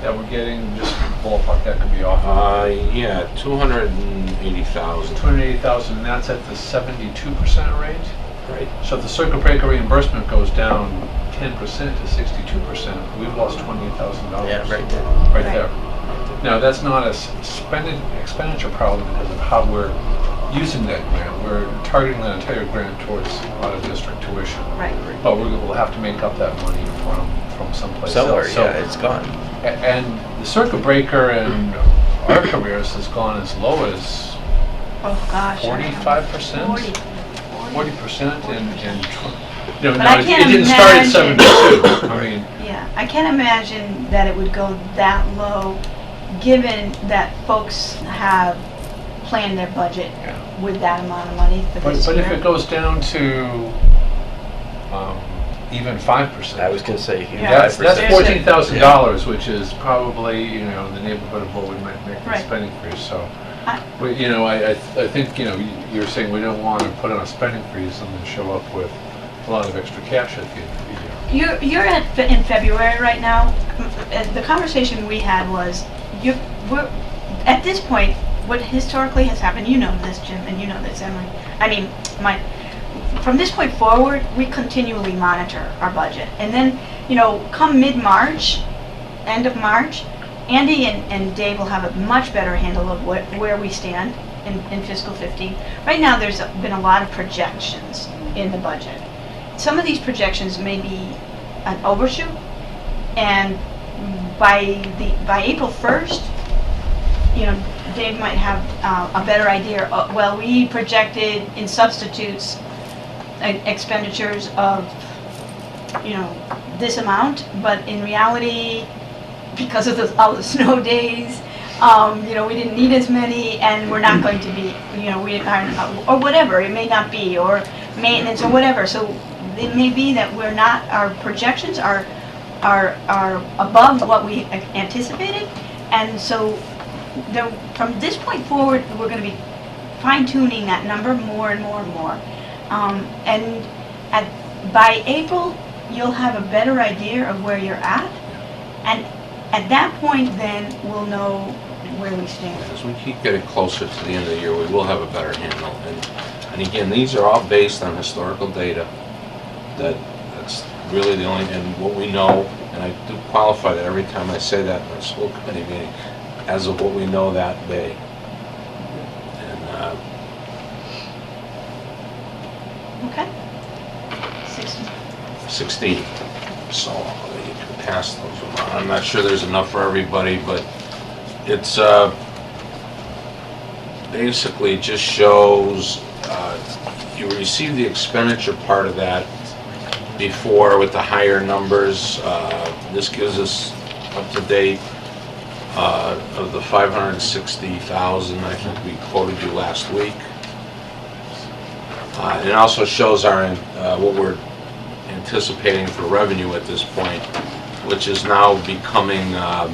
that we're getting? Just ballpark, that could be off. Yeah, 280,000. 280,000, and that's at the 72% rate. Right. So if the circuit breaker reimbursement goes down 10% to 62%, we've lost $28,000. Yeah, right there. Right there. Now, that's not a expenditure problem because of how we're using that grant. We're targeting that entire grant towards out-of-district tuition. Right. But we'll have to make up that money from someplace Somewhere, else. yeah, it's gone. And the circuit breaker in our careers has gone as low as Oh, gosh. 45%? 40% But I can't it didn't start at imagine- 72. I mean, Yeah, I can't imagine that it would go that low, given that folks have planned their budget Yeah. with that amount of money for but this year. if it goes down to even 5%. I was gonna say, if you Yeah. That's 5%. $14,000, which is probably, in the neighborhood of what we might make in Right. spending freeze. So, I- I think, you're saying we don't want to put on a spending freeze and then show up with a lot of extra cash at the end of the year. You're in February right now. The conversation we had was, we're at this point, what historically has happened, you know this, Jim, and you know this, Emily. I mean, from this point forward, we continually monitor our budget. And then, come mid-March, end of March, Andy and Dave will have a much better handle of where we stand in fiscal 15. Right now, there's been a lot of projections in the budget. Some of these projections may be an overshoot, and by April 1st, Dave might have a better idea. Well, we projected in substitutes expenditures of, this amount, but in reality, because of all the snow days, we didn't need as many, and we're not going to be, we aren't, or whatever, it may not be, or maintenance or whatever. So it may be that our projections are above what we anticipated, and so from this point forward, we're going to be fine-tuning that number more and more and more. And by April, you'll have a better idea of where you're at, and at that point, then we'll know where we stand. As we keep getting closer to the end of the year, we will have a better handle. And again, these are all based on historical data. That's really the only, and what we know, and I do qualify that every time I say that in a school committee meeting, as of what we know that day. 16. So you can pass those around. I'm not sure there's enough for everybody, but it's basically just shows you receive the expenditure part of that before with the higher numbers. This gives us up to date of the 560,000 I think we quoted you last week. It also shows our what we're anticipating for revenue at this point, which is now becoming a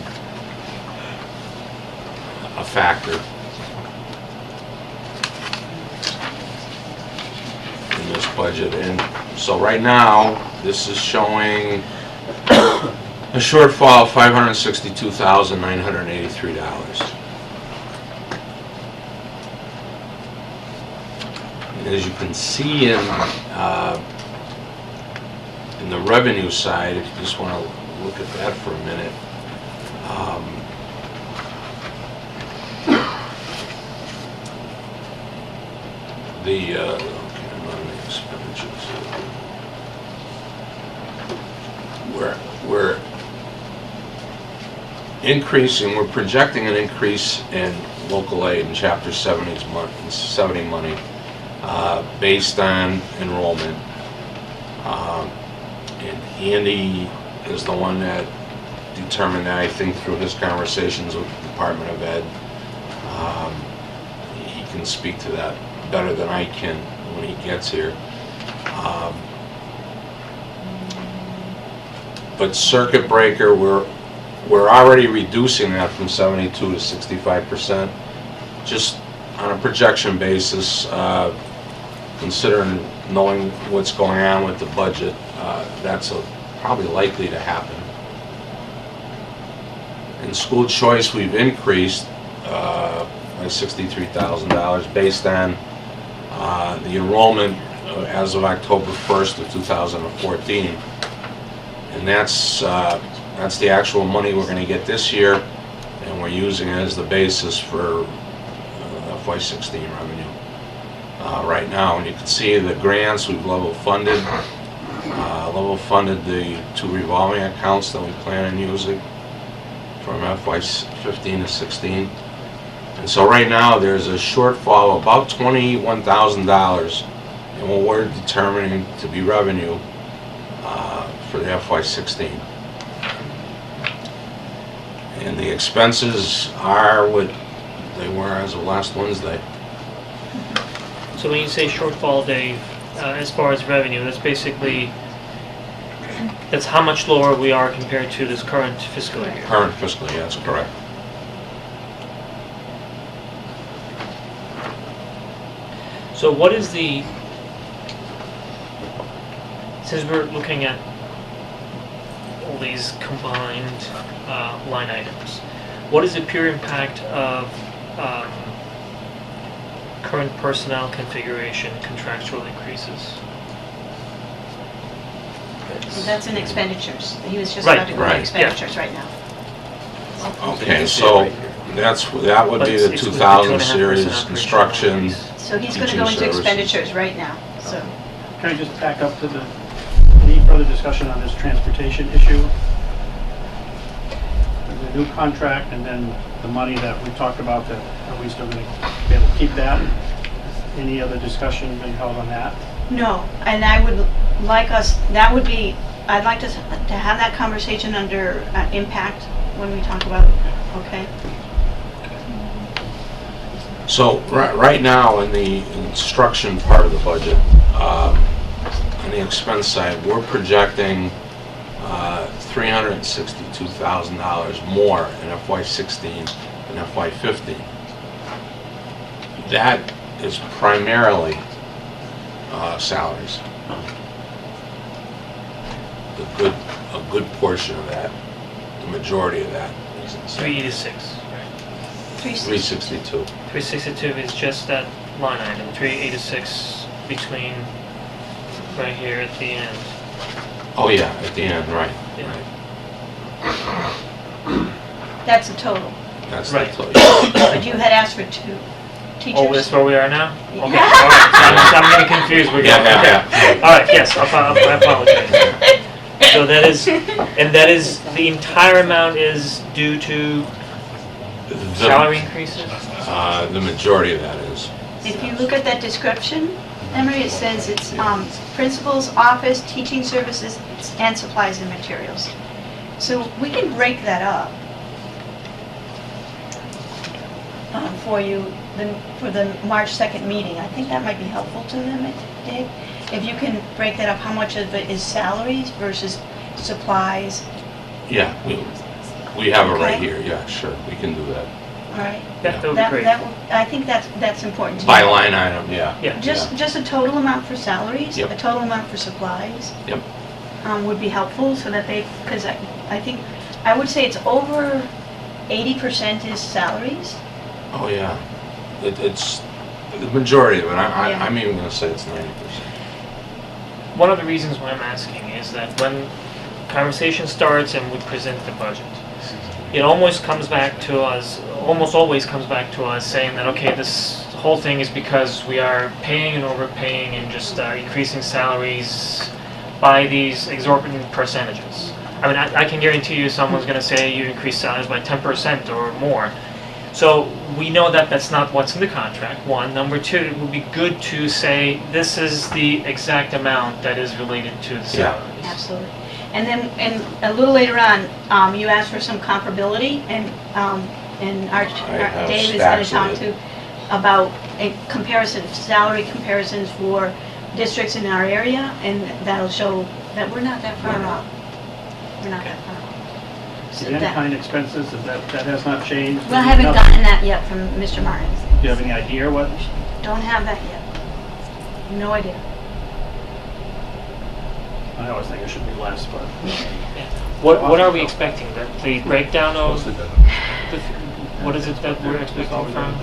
factor in this budget. And so right now, this is showing a shortfall of $562,983. And as you can see in the revenue side, if you just want to look at that for a minute, okay, I'm on the expenditures. We're increasing, we're projecting an increase in local aid in Chapter 70 money based on enrollment. And Andy is the one that determined that, I think, through his conversations with the Department of Ed. He can speak to that better than I can when he gets here. But circuit breaker, we're already reducing that from 72 to 65%. Just on a projection basis, considering knowing what's going on with the budget, that's probably likely to happen. In school choice, we've increased by $63,000 based on the enrollment as of October 1st of 2014. And that's the actual money we're going to get this year, and we're using it as the basis for FY16 revenue right now. And you can see the grants we've level funded the 2 revolving accounts that we plan on using from FY15 to 16. And so right now there's a shortfall of about $21,000 in what we're determining to be revenue for the FY16. And the expenses are what they were as of last Wednesday. So when you say shortfall, Dave, as far as revenue, that's basically, that's how much lower we are compared to this current fiscal year. Current fiscal year, that's correct. So what is the, since we're looking at all these combined line items, what is the pure impact of current personnel configuration contractual increases? That's in expenditures. He was just Right, about to go to right, expenditures right now. Okay, so that would But be it's the with the 2000 2.5% series operational construction. increase. So he's going to Teaching go into services. expenditures right now, so. Can I just back up to any further discussion on this transportation issue? The new contract and then the money that we talked about, that are we still going to be able to keep that? Any other discussion been held on that? No, and I would like us, I'd like to have that conversation under impact when we talk about, okay? So right now in the instruction part of the budget, on the expense side, we're projecting $362,000 more in FY16 than FY15. That is primarily salaries. A good portion of that, the majority of that is in salaries. 386, right? 362. 362 is just that line item. 386 between right here at the end. Oh yeah, at the end, right. Yeah. Right. That's the total. That's Right. the total. But you had asked for teachers. Oh, that's where we are now? Okay, all Yeah. right, so I'm getting confused, we're going, Yeah. okay. All right, yes, I apologize. So that is, the entire amount is due to salary increases? The majority of that is. If you look at that description, Emery, it says it's principal's office, teaching services, and supplies and materials. So we can break that up for you for the March 2nd meeting. I think that might be helpful to them, Dave. If you can break that up, how much of it is salaries versus supplies? Yeah, we have it right Okay. here, yeah, sure, we can do that. All right. That would be great. I think that's important to By know. line item, yeah. Yeah. Just a total amount for salaries, Yep. a total amount for supplies. Yep. Would be helpful so that they, because I think, I would say it's over 80% is salaries. Oh, yeah. It's the majority of it. Yeah. I'm even gonna say it's 90%. One of the reasons why I'm asking is that when conversation starts and we present the budget, it almost comes back to us, almost always comes back to us saying that, okay, this whole thing is because we are paying and overpaying and just increasing salaries by these exorbitant percentages. I mean, I can guarantee you someone's going to say you increase salaries by 10% or more. So we know that that's not what's in the contract, one. Number two, it would be good to say this is the exact amount that is related to the salaries. Absolutely. And then, and a little later on, you asked for some comparability, and have Dave is going to stacks talk of it. to about a comparison, salary comparisons for districts in our area, and that'll show that we're not that far off. We're not that far off. So The that- in-kind expenses, that has not changed? Well, I haven't gotten that yet from Mr. Martins. Do you have any idea what? Don't have that yet. No idea. I always think it should be less, but. What are we expecting? The breakdown of, what is it that we're expecting from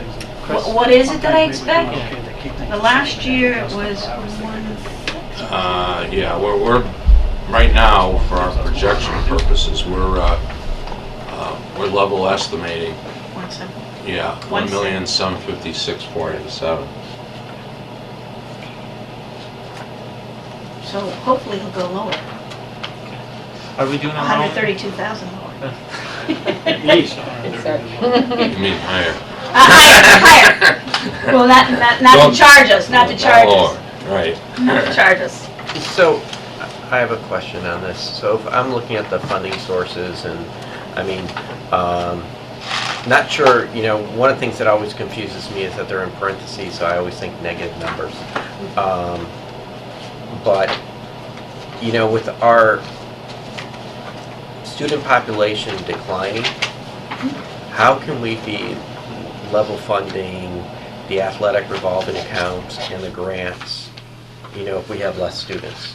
Chris? What is it that I expect? Yeah. The last year it was 1. Yeah, we're right now, for our projection purposes, we're level estimating, 1.7. yeah, 1,756,487. So hopefully he'll go lower, Are we doing our own? 132,000 lower. At least. You mean higher? Higher. Well, not Don't- to charge us, not to charge Oh, us, right. not to charge us. So, I have a question on this. So if I'm looking at the funding sources and, I mean, not sure, you know, one of the things that always confuses me is that they're in parentheses, so I always think negative numbers. But, you know, with our student population declining, how can we be level funding the athletic revolving accounts and the grants, you know, if we have less students?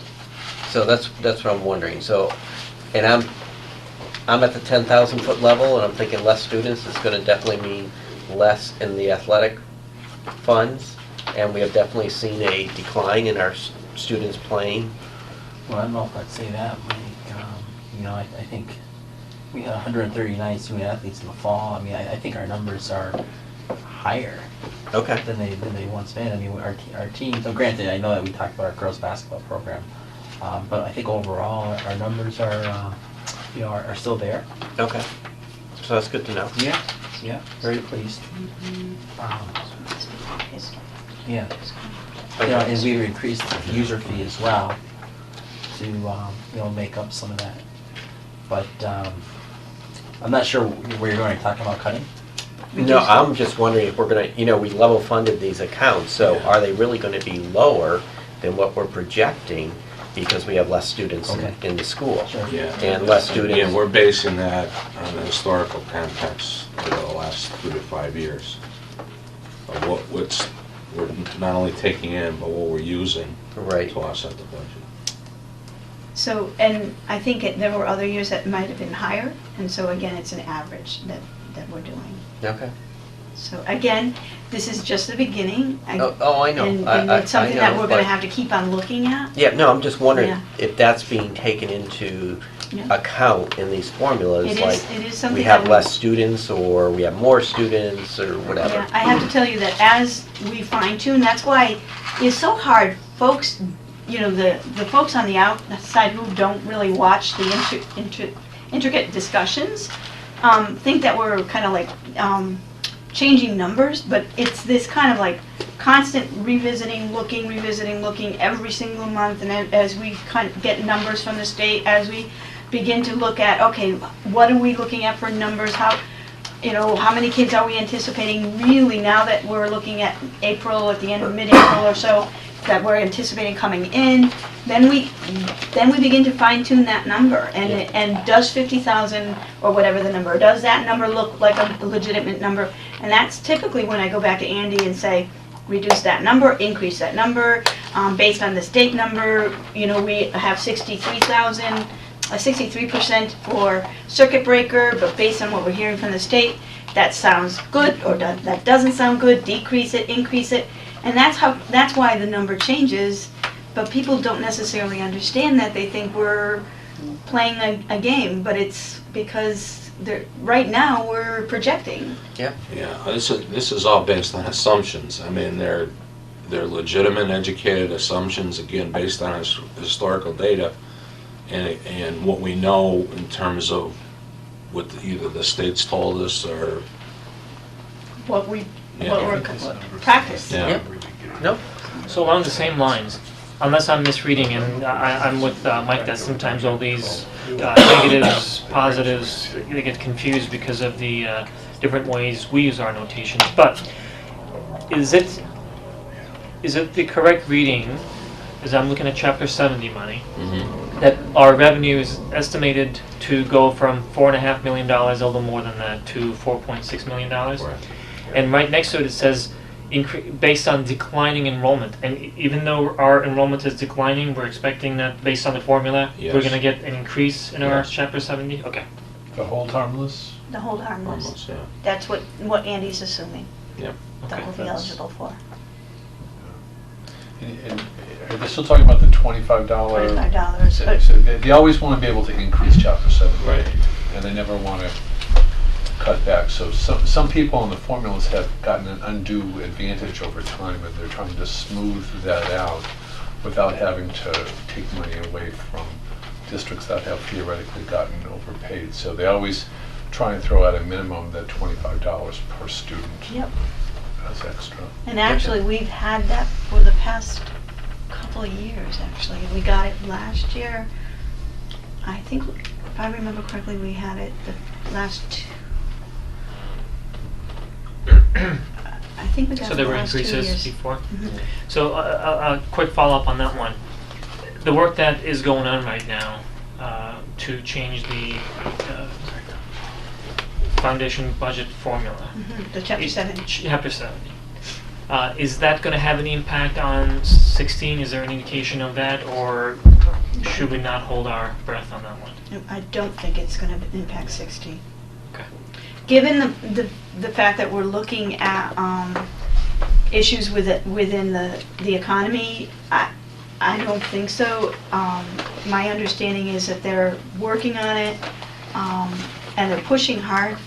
So that's what I'm wondering. So, and I'm at the 10,000 foot level, and I'm thinking less students is going to definitely mean less in the athletic funds, and we have definitely seen a decline in our students playing. Well, I don't know if I'd say that. You know, I think we had 139 student athletes in the fall. I mean, I think our numbers are higher Okay. than they once been. I mean, our team. So granted, I know that we talked about our girls basketball program, but I think overall our numbers are, you know, are still there. Okay. So that's good to know. Yeah, yeah, very pleased. Yeah. You know, and we've increased the user fee as well to, you know, make up some of that. But I'm not sure where you're going, talking about cutting? No, I'm just wondering if we're going to, you know, we level funded these accounts, so are they really going to be lower than what we're projecting because we have less students in the school? Sure. Yeah. And less students. Yeah, we're basing that on the historical context over the last 3 to 5 years. Of what's we're not only taking in, but what we're using Right. to offset the budget. So, and I think there were other years that might have been higher, and so again, it's an average that we're doing. Okay. So again, this is just the beginning. I know. And it's something that we're going but- to have to keep on looking at. Yeah, no, I'm just wondering Yeah. if that's being taken into Yeah. account in these formulas, It like is something we have that less students or we have more students or whatever. Yeah, I have to tell you that as we fine tune, that's why it's so hard. Folks, the folks on the outside who don't really watch the intricate discussions think that we're kind of like changing numbers, but it's this kind of like constant revisiting, looking every single month, and as we kind of get numbers from the state, as we begin to look at, okay, what are we looking at for numbers, how many kids are we anticipating really now that we're looking at April, at the end of mid-April or so, that we're anticipating coming in, then we begin to fine tune that number, and does 50,000 or whatever the number, does that number look like a legitimate number? And that's typically when I go back to Andy and say, reduce that number, increase that number, based on the state number, we have 63% for circuit breaker, but based on what we're hearing from the state, that sounds good, or that doesn't sound good, decrease it, increase it. And that's why the number changes, but people don't necessarily understand that. They think we're playing a game, but it's because right now we're projecting. Yeah, this is all based on assumptions. I mean, they're legitimate, educated assumptions, again, based on historical data and what we know in terms of what either the state's told us or What we're practice. Yeah. No? So along the same lines, unless I'm misreading, and I'm with Mike, that sometimes all these negatives, positives, they get confused because of the different ways we use our notations. But is it the correct reading, as I'm looking at Chapter 70 money, that our revenue is estimated to go from $4.5 million, a little more than that, to $4.6 million? Right. And right next to it, it says based on declining enrollment. And even though our enrollment is declining, we're expecting that based on the formula, Yes. we're going to get an increase in our Yes. Chapter 70? Okay. The hold harmless? The hold harmless. almost, yeah. That's what Andy's assuming Yeah. that Okay. we'll be eligible for. And are they still talking about the $25? $25. So they always want to be able to increase Chapter 70. Right. And they never want to cut back. So some people in the formulas have gotten an undue advantage over time, and they're trying to smooth that out without having to take money away from districts that have theoretically gotten overpaid. So they always try and throw out a minimum that $25 per student Yep. as extra. And actually, we've had that for the past couple of years, actually. We got it last year. I think, if I remember correctly, we had it the last two. I think we got So it there the were last 2 increases years. before? Mhm. So a quick follow-up on that one. The work that is going on right now to change the foundation budget formula. The Chapter 7. Chapter 70. Is that going to have any impact on 16? Is there any indication of that, or should we not hold our breath on that one? I don't think it's going to impact 16. Okay. Given the fact that we're looking at issues within the economy, I don't think so. My understanding is that they're working on it and they're pushing hard.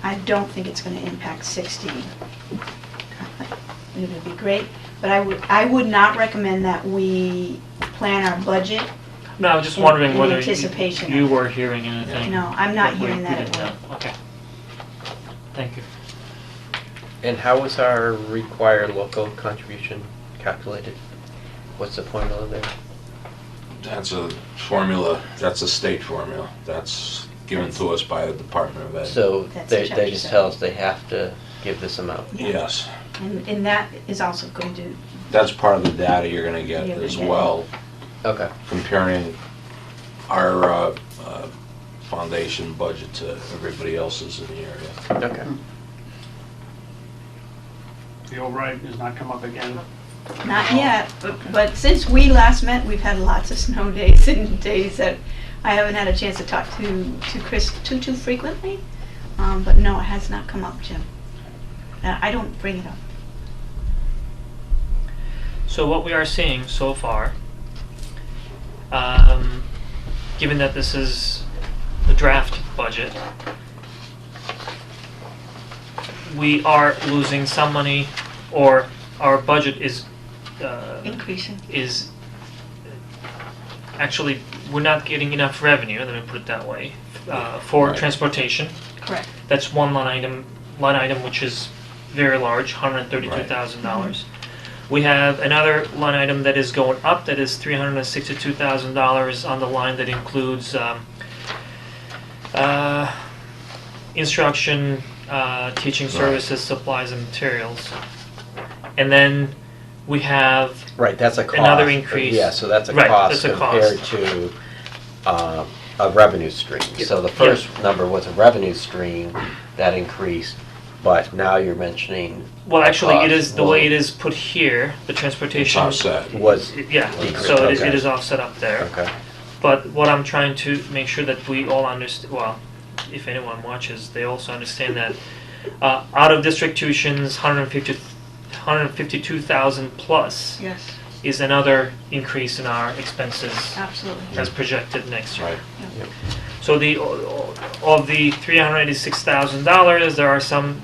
I don't think it's going to impact 16. It would be great, but I would not recommend that we plan our budget. No, I was just In- wondering in whether anticipation you of it. were hearing anything. No, I'm not we- hearing we that it didn't will. know. Okay. Thank you. And how is our required local contribution calculated? What's the formula there? That's a formula, that's a state formula. That's given to us by the Department of Ed. So That's they in Chapter just 7. tell us they have to give this amount? Yeah. Yes. And that is also going to, That's part of the data you're going to get You're gonna as get. well, Okay. comparing our foundation budget to everybody else's in the area. Okay. The override has not come up again. not yet, but since we last met, we've had lots of snow days and days that I haven't had a chance to talk to Chris too frequently. but no, it has not come up, Jim. I don't bring it up. So what we are seeing so far, given that this is the draft budget, we are losing some money, or our budget is Increasing. is actually, we're not getting enough revenue, let me put it that way, for Right. transportation. Correct. That's one line item which is very large, $132,000. We have another line item that is going up, that is $362,000 on the line that includes instruction, teaching services, supplies and materials. And then we have Right, that's a cost. another increase. Yeah, so that's a Right, cost that's a compared cost. to a revenue stream. Yeah. So the first number was a revenue stream that increased, but now you're mentioning. Well, actually, it cost. is, the way it is put here, the It's transportation. offset. Was, Yeah, Decrease, so it okay. is offset up there. okay. But what I'm trying to make sure that we all understand, well, if anyone watches, they also understand that out of district tuitions, 152,000 plus Yes, is another increase in our expenses absolutely. as projected next year. Right. So of the $386,000, there are some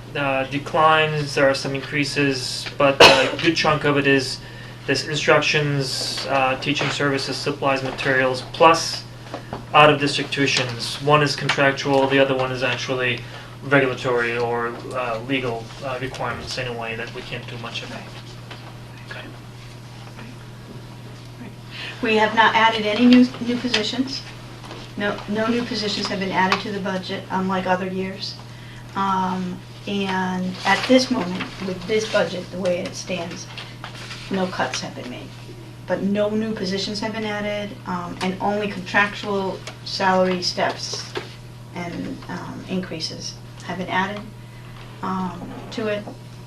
declines, there are some increases, but a good chunk of it is this instructions, teaching services, supplies, materials, plus out-of-district tuitions. One is contractual, the other one is actually regulatory or legal requirements anyway that we can't do much about. Okay. We have not added any new positions. No new positions have been added to the budget, unlike other years. And at this moment, with this budget, the way it stands, no cuts have been made. But no new positions have been added, and only contractual salary steps and increases have been added to it.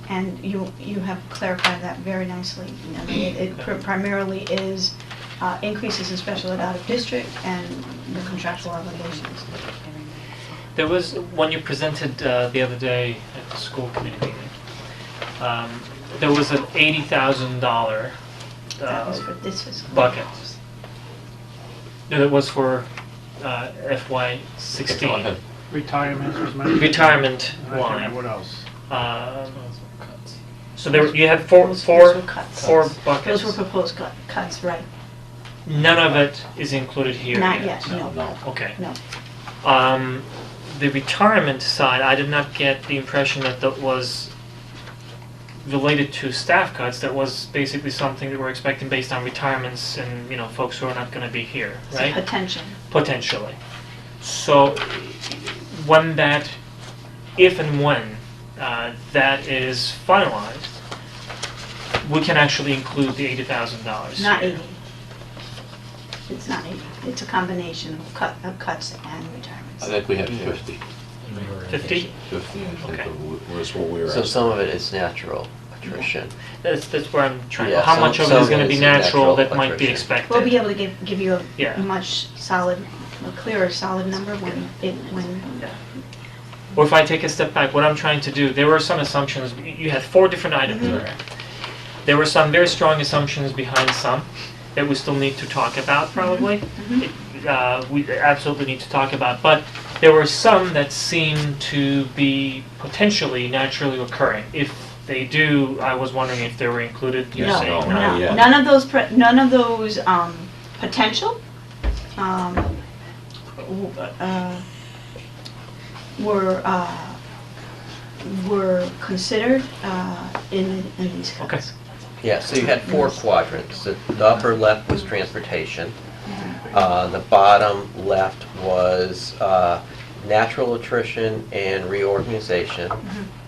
And you have clarified that very nicely. You know, it primarily is increases in special ed out of district and the contractual obligations. There was, when you presented the other day at the school committee meeting, there was an $80,000 That was for this fiscal. bucket. No, that was for FY Go 16. ahead. Retirement was my. Retirement I can't remember line. what else. So you had four Those were cuts. buckets. Those were proposed cuts, right? None of it is included here. Not yet, no. No. Okay. No. The retirement side, I did not get the impression that that was related to staff cuts. That was basically something that we're expecting based on retirements and, you know, folks who are not going to be here, It's a right? potential. Potentially. So when that, if and when that is finalized, we can actually include the $80,000. Not here. 80. It's not 80. It's a combination of cuts and retirements. I think we had 50. 50? 50, I think, Okay. was what we were So asking. some of it is natural attrition. That's where I'm trying. Yeah, How some- much of it some is going to be is natural that natural might be attrition. expected? We'll be able to give you Yeah. a much a clearer, solid number when Or if I take a step back, what I'm trying to do, there were some assumptions. You had 4 different items there. There were some very strong assumptions behind some that we still need to talk about probably. We absolutely need to talk about. But there were some that seem to be potentially naturally occurring. If they do, I was wondering if they were included. You're No, saying no. Yeah. none of those potential were considered in these cuts. Okay. Yeah, so you had 4 quadrants. The upper left was transportation. The bottom left was natural attrition and reorganization.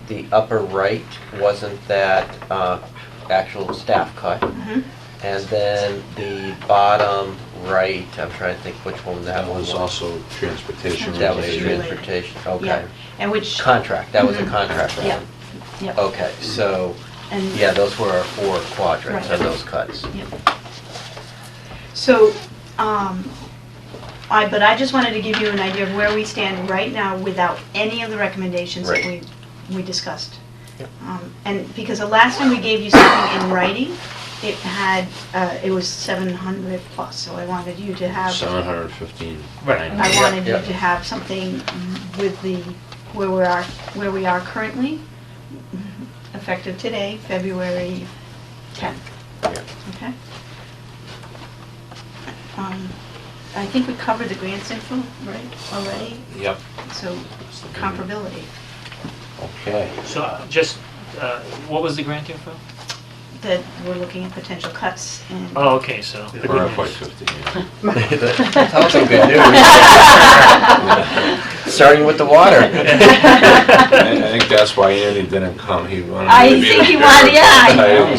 The upper right wasn't that actual staff cut. And then the bottom right, I'm trying to think which one that That one was was. also transportation That was related. transportation, Yeah, okay. and which, Contract, that was a contract Yeah. one. Yep. Okay, so, and, yeah, those were our 4 quadrants Right. of those cuts. Yep. So, But I just wanted to give you an idea of where we stand right now without any of the recommendations that Right. we discussed. Yep. And because the last time we gave you something in writing, it was 700 plus, so I wanted you to have. 715. Right. I wanted you Yeah. to have something with where we are currently, effective today, February 10th. Yeah. Okay? I think we covered the grants info, right, already, Yep. so comparability. Okay. So just, what was the grant info? That we're looking at potential cuts in. Oh, okay, so. the For good FY news. 15, yeah. That sounds like good news. Starting with the water. I think that's why Andy didn't come. He wanted I to be think the he wanted, yeah.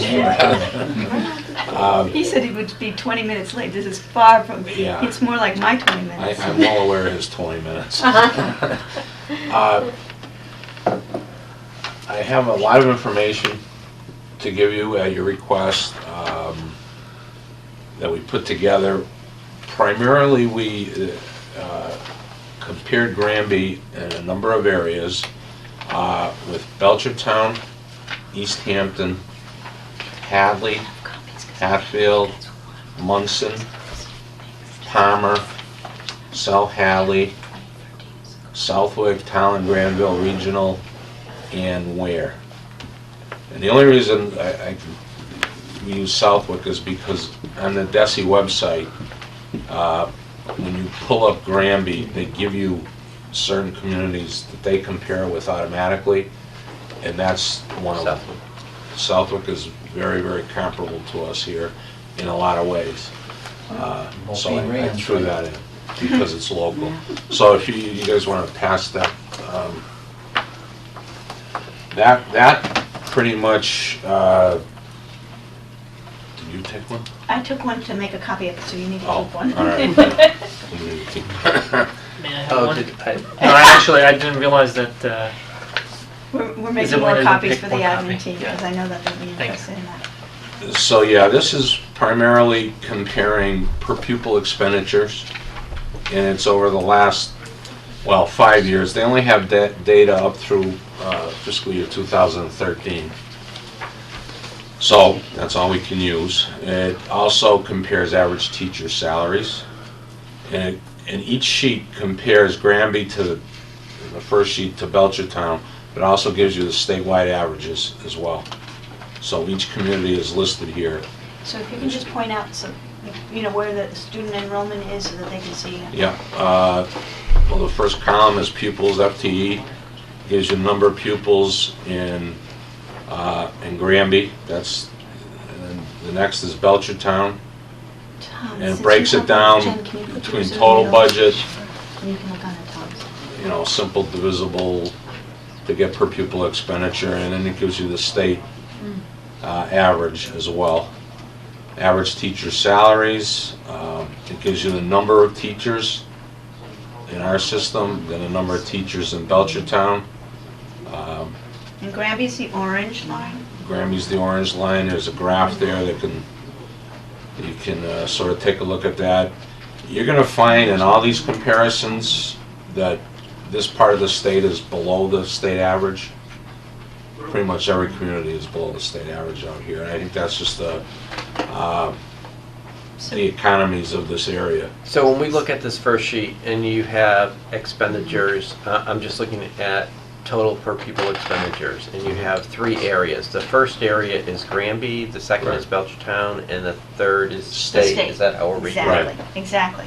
He said he would be 20 minutes late, this is far from, Yeah. it's more like my 20 minutes. I'm well aware of his 20 minutes. I have a lot of information to give you at your request that we put together. Primarily, we compared Granby in a number of areas with Belchertown, East Hampton, Hadley, Hatfield, Munson, Palmer, South Hadley, Southwick, Town, Granville Regional, and Ware. And the only reason we use Southwick is because on the DESI website, when you pull up Granby, they give you certain communities that they compare with automatically, and that's one of them. Southwick is very, very comparable to us here in a lot of ways. So I threw that in because it's local. So if you guys want to pass that, that pretty much, did you take one? I took one to make a copy of it, so you need to Oh, keep one. all right. You need to keep- May I have Oh, one? did I? No, actually, I didn't realize that, We're Is making it more one- copies pick for the one copy? admin team, Yeah. because I know that they'll be Thank you. interested in that. So yeah, this is primarily comparing per pupil expenditures, and it's over the last, well, 5 years. They only have data up through fiscal year 2013. So that's all we can use. It also compares average teacher salaries, and each sheet compares Granby to the first sheet to Belchertown, but also gives you the statewide averages as well. So each community is listed here. So if you can just point out some, where the student enrollment is so that they can see it. Yeah, well, the first column is pupils, FTE, gives you the number of pupils in Granby. That's, and then the next is Belchertown, Tom, and it since breaks you it have that, down Jen, can you put between yours in the total middle? budget, And you can look on it, Tom. simple divisible to get per pupil expenditure, and then it gives you the state average as well. Average teacher salaries, it gives you the number of teachers in our system, then the number of teachers in Belchertown. And Granby's the orange line. Granby's the orange line, there's a graph there that you can sort of take a look at that. You're gonna find in all these comparisons that this part of the state is below the state average. Pretty much every community is below the state average out here, and I think that's just the economies of this area. So when we look at this first sheet and you have expenditures, I'm just looking at total per pupil expenditures, and you have 3 areas. The first area is Granby, the second is Belchertown, and the third is The state. Is that how we're reading it? Exactly, exactly.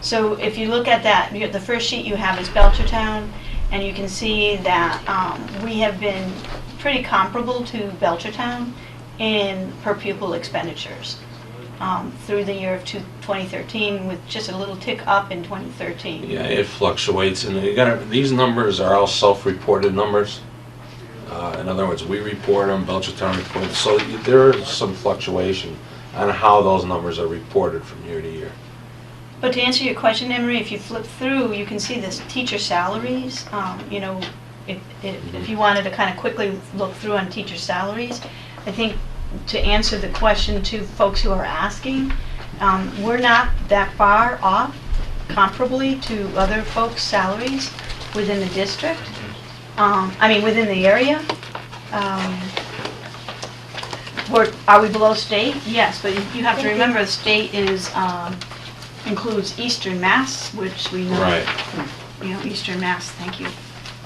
So if you look at that, the first sheet you have is Belchertown, and you can see that we have been pretty comparable to Belchertown in per pupil expenditures through the year of 2013, with just a little tick up in 2013. Yeah, it fluctuates, and these numbers are all self-reported numbers. In other words, we report them, Belchertown reports, so there is some fluctuation on how those numbers are reported from year to year. But to answer your question, Emery, if you flip through, you can see this teacher salaries. If you wanted to kind of quickly look through on teacher salaries, I think to answer the question to folks who are asking, we're not that far off comparably to other folks' salaries within the district. Within the area. Are we below state? Yes, but you have to remember the state includes Eastern Mass, which we know. Right. Eastern Mass, thank you.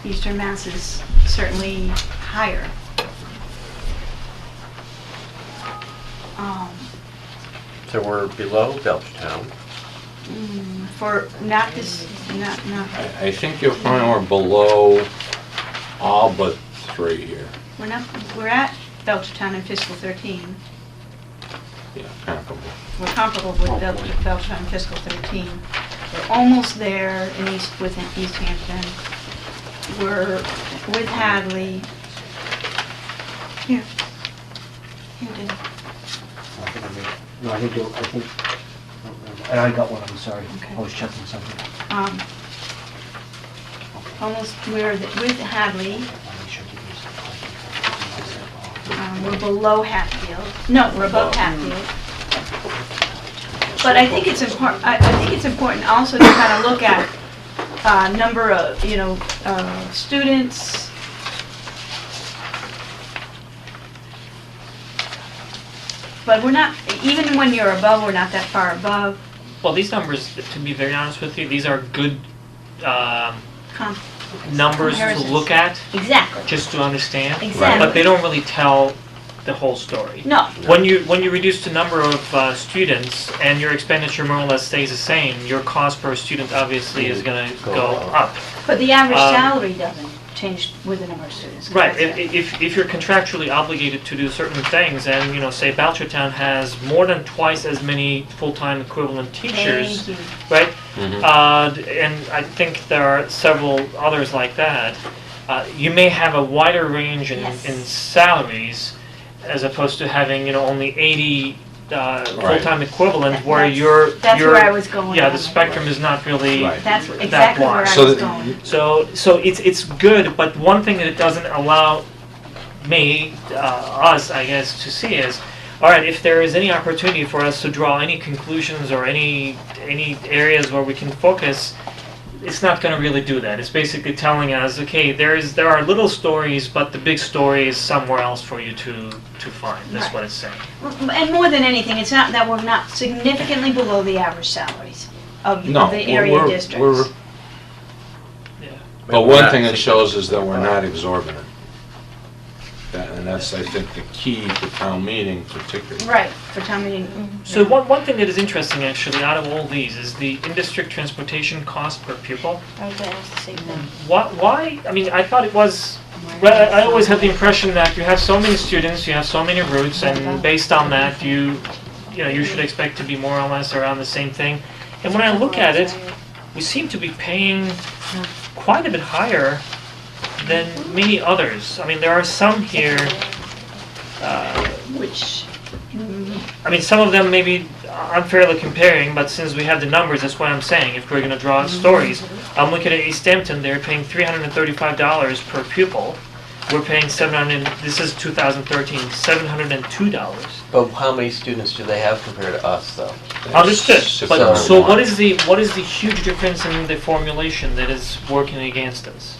Eastern Mass is certainly higher. So we're below Belchtown. For not this, not. I think you'll find we're below all but 3 here. We're at Belchertown in fiscal 13. Yeah, comparable. We're comparable with Belchertown in fiscal 13. We're almost there within East Hampton. We're with Hadley. Here, Dave. I think, and I got one, I'm sorry. Okay. I was checking something. Almost, with Hadley. We're below Hatfield. No, we're above Hatfield. But I think it's important. I think it's important also to kind of look at number of students. But we're not. Even when you're above, we're not that far above. Well, these numbers, to be very honest with you, these are good numbers to look at, Exactly. just to understand. Exactly. But they don't really tell the whole story. No. When you reduce the number of students and your expenditure more or less stays the same, your cost per student obviously is going to go up. But the average salary doesn't change with the number of students. Right. If you're contractually obligated to do certain things, and say Belchertown has more than twice as many full-time equivalent teachers, Thank you. right? And I think there are several others like that. You may have a wider range in salaries, as opposed to having only 80 full-time equivalent, where That's where I was going. the spectrum is not really Right. That's that exactly where wide. I So was that- going. So it's good, but one thing that it doesn't allow us, I guess, to see is, all right, if there is any opportunity for us to draw any conclusions or any areas where we can focus, it's not going to really do that. It's basically telling us, okay, there are little stories, but the big story is somewhere else for you to find. That's Right. what it's saying. And more than anything, it's not that we're not significantly below the average salaries of No, the area we're- districts. But one thing it shows is that we're not exorbitant. And that's, I think, the key to town meeting particularly. Right, for town meeting. So one thing that is interesting, actually, out of all these, is the in-district transportation cost per pupil. I was going to ask the same thing. Why? I mean, I thought it was. Well, I always had the impression that you have so many students, you have so many routes, and based on that, you should expect to be more or less around the same thing. And when I look at it, we seem to be paying quite a bit higher than many others. I mean, there are some here. Which, I mean, some of them maybe unfairly comparing, but since we have the numbers, that's what I'm saying. If we're going to draw stories, I'm looking at East Hampton. They're paying $335 per pupil. We're paying this is 2013, $702. But how many students do they have compared to us, though? Understood. But 601. so what is the huge difference in the formulation that is working against us?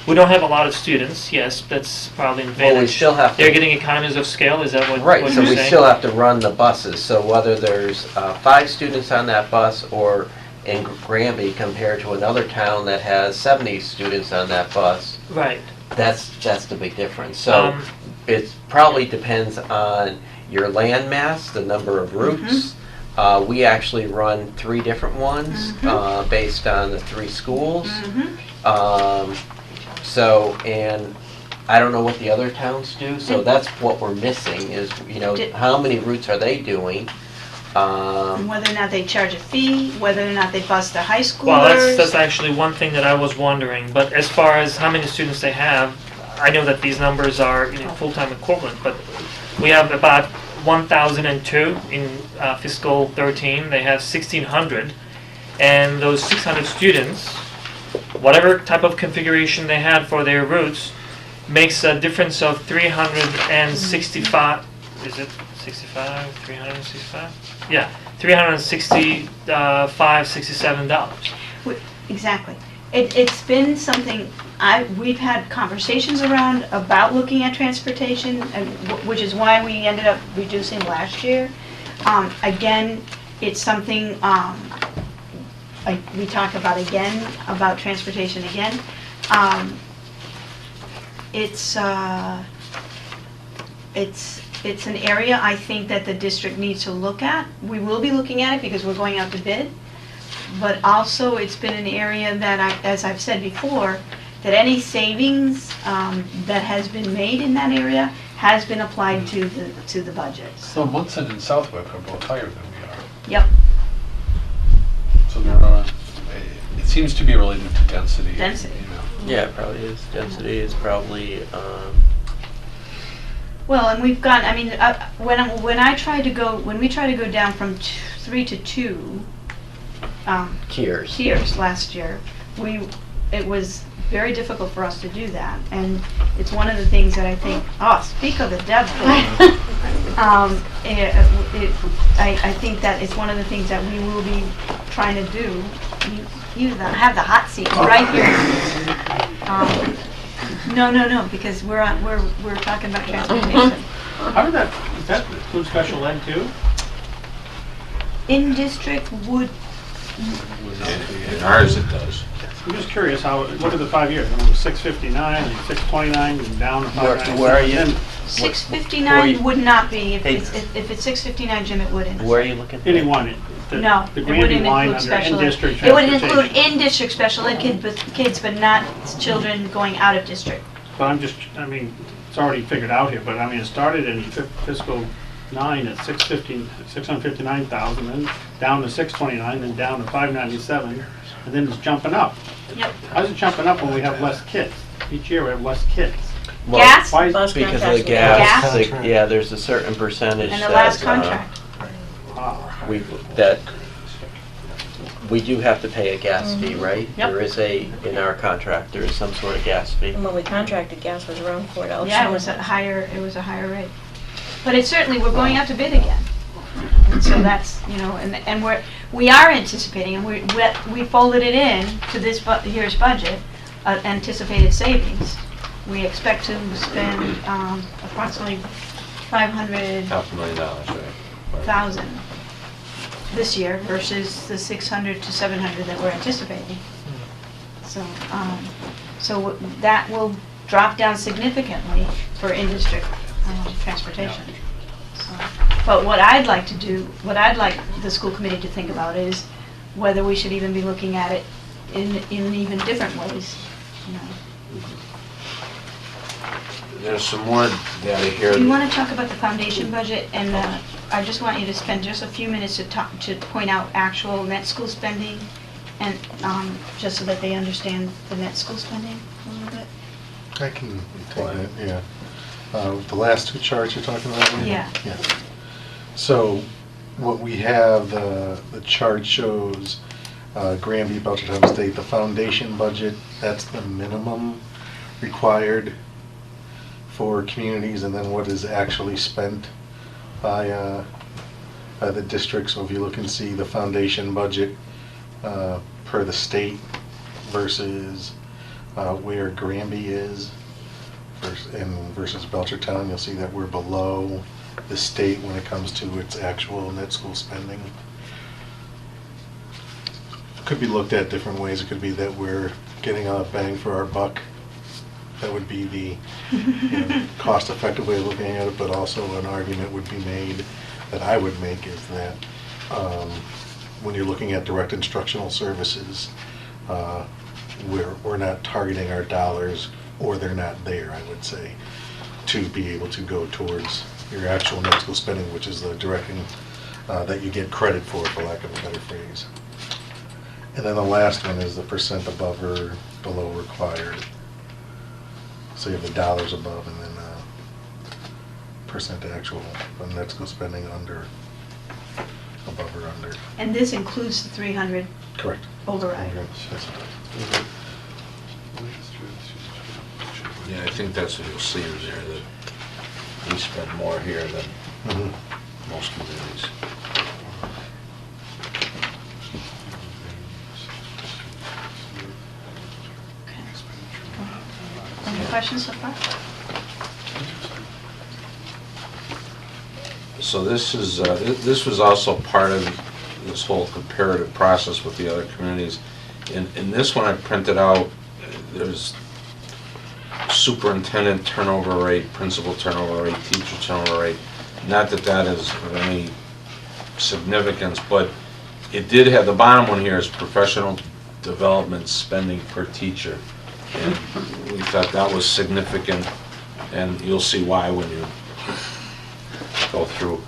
We don't have a lot of students. Yes, that's probably an advantage. Well, we still have to. They're getting economies of scale. Is that what Right, what so you're we saying? still have to run the buses, so whether there's 5 students on that bus or in Granby compared to another town that has 70 students on that bus, Right. that's the big difference. So it probably depends on your land mass, the number of routes. We actually run 3 different ones based on the 3 schools. So, and I don't know what the other towns do, so that's what we're missing is, how many routes are they doing? and whether or not they charge a fee, whether or not they bus the high schoolers. Well, that's actually one thing that I was wondering. But as far as how many students they have, I know that these numbers are full-time equivalent, but we have about 1,002 in fiscal 13. They have 1,600, and those 600 students, whatever type of configuration they had for their routes, makes a difference of 365. Is it 65? 365? Yeah, $365, $67. Exactly. It's been something, we've had conversations around about looking at transportation, and which is why we ended up reducing last year. Again, it's something, we talk about again, about transportation again. It's an area I think that the district needs to look at. We will be looking at it because we're going out to bid. But also, it's been an area that, as I've said before, that any savings that has been made in that area has been applied to the budget. So Munson and Southwick are both higher than we are. Yep. So they're it seems to be related to density. Density. You know. Yeah, it probably is. Density is probably, Well, and we've got, I mean, when we try to go down from 3 to 2 tiers last year, it was very difficult for us to do that, and it's one of the things that I think, speak of the devil. I think that it's one of the things that we will be trying to do. You have the hot seat right here. No, because we're talking about transportation. How did that include special ed too? In district would, In ours it does. I'm just curious what are the 5 years? It was 659 and 629 and down to 597. Where are you? 659 would not be, if it's 659, Jim, it wouldn't. Where are you looking? Anyone? No, The it Granby wouldn't line include under special ed. in-district It would include transportation. in-district special ed kids, but not children going out of district. But it's already figured out here, but it started in fiscal 9 at 659,000, then down to 629, then down to 597, and then it's jumping up. Yep. How's it jumping up when we have less kids? Each year we have less kids. Well, Gas? Why is because of the Gas? gas, yeah, there's a certain percentage And the last that, contract. we do have to pay a gas fee, right? Yep. There is in our contract, there is some sort of gas fee. And when we contracted, gas was around $4. Yeah, it was a higher rate. But it's certainly, we're going out to bid again. And so that's, and we are anticipating, and we folded it in to this year's budget, anticipated savings. We expect to spend approximately $500,000 $500,000, right? this year versus the 600 to 700 that we're anticipating. So that will drop down significantly for in-district transportation. But what I'd like the school committee to think about is whether we should even be looking at it in even different ways. There's some more data here. Do you want to talk about the foundation budget? And I just want you to spend just a few minutes to point out actual net school spending, and just so that they understand the net school spending a little bit. I can take that, yeah. The last two charts you're talking about? Yeah. Yeah. So what we have, the chart shows Granby, Belchertown State, the foundation budget, that's the minimum required for communities, and then what is actually spent by the district. So if you look and see the foundation budget per the state versus where Granby is versus Belchertown, you'll see that we're below the state when it comes to its actual net school spending. Could be looked at different ways. It could be that we're getting a bang for our buck. That would be the cost-effective way of looking at it, but also an argument would be made, that I would make, is that when you're looking at direct instructional services, we're not targeting our dollars, or they're not there, I would say, to be able to go towards your actual net school spending, which is the directing that you get credit for lack of a better phrase. And then the last one is the percent above or below required. So you have the dollars above, and then percent actual net school spending under, above or under. And this includes the 300 Correct. override. Yes. Yeah, I think that's what you'll see in there, that we spend more here than most communities. questions so far? So this is, this was also part of this whole comparative process with the other communities. In this one I printed out, there's superintendent turnover rate, principal turnover rate, teacher turnover rate. Not that that is of any significance, but it did have, the bottom one here is professional development spending per teacher. And we thought that was significant, and you'll see why when you go through.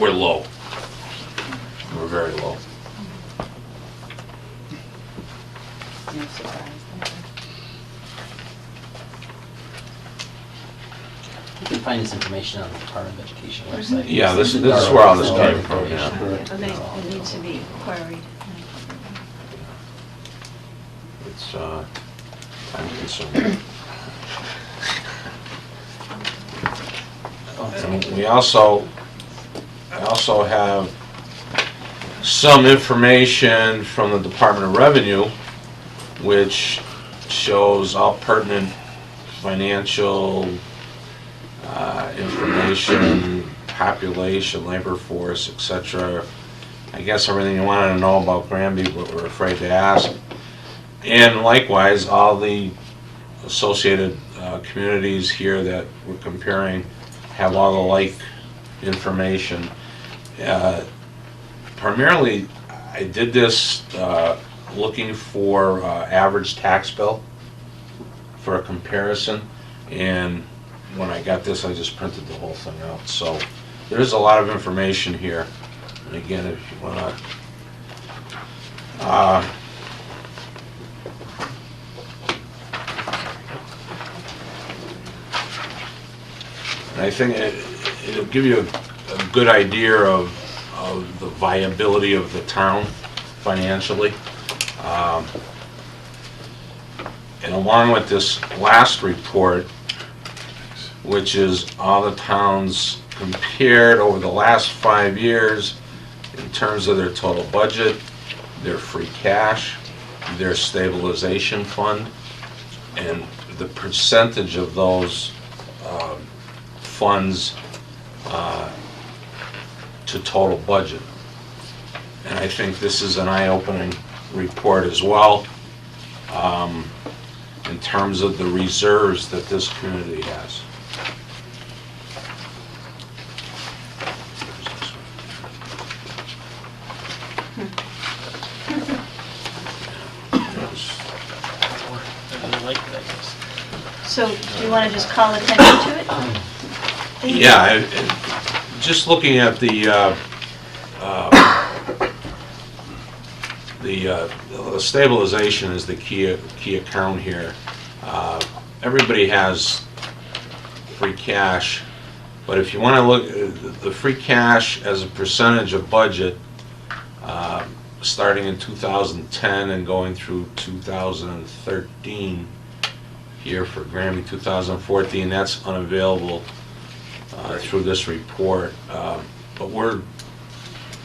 We're low. We're very low. No surprise there. You can find this information on the Department of Education website. Yeah, this is where all this came from, yeah. It needs to be queried. It's time consuming. And we also, I also have some information from the Department of Revenue, which shows all pertinent financial information, population, labor force, etc. I guess everything you wanted to know about Granby, but we're afraid to ask. And likewise, all the associated communities here that we're comparing have all the like information. Primarily, I did this looking for average tax bill for a comparison, and when I got this, I just printed the whole thing out. So there's a lot of information here. And again, if you want to I think it'll give you a good idea of the viability of the town financially. And along with this last report, which is all the towns compared over the last 5 years in terms of their total budget, their free cash, their stabilization fund, and the percentage of those funds to total budget. And I think this is an eye-opening report as well in terms of the reserves that this community has. So, do you want to just call attention to it? Yeah, just looking at the stabilization is the key account here. Everybody has free cash, but if you want to look at the free cash as a percentage of budget, starting in 2010 and going through 2013, here for Granby 2014, that's unavailable through this report. But we're,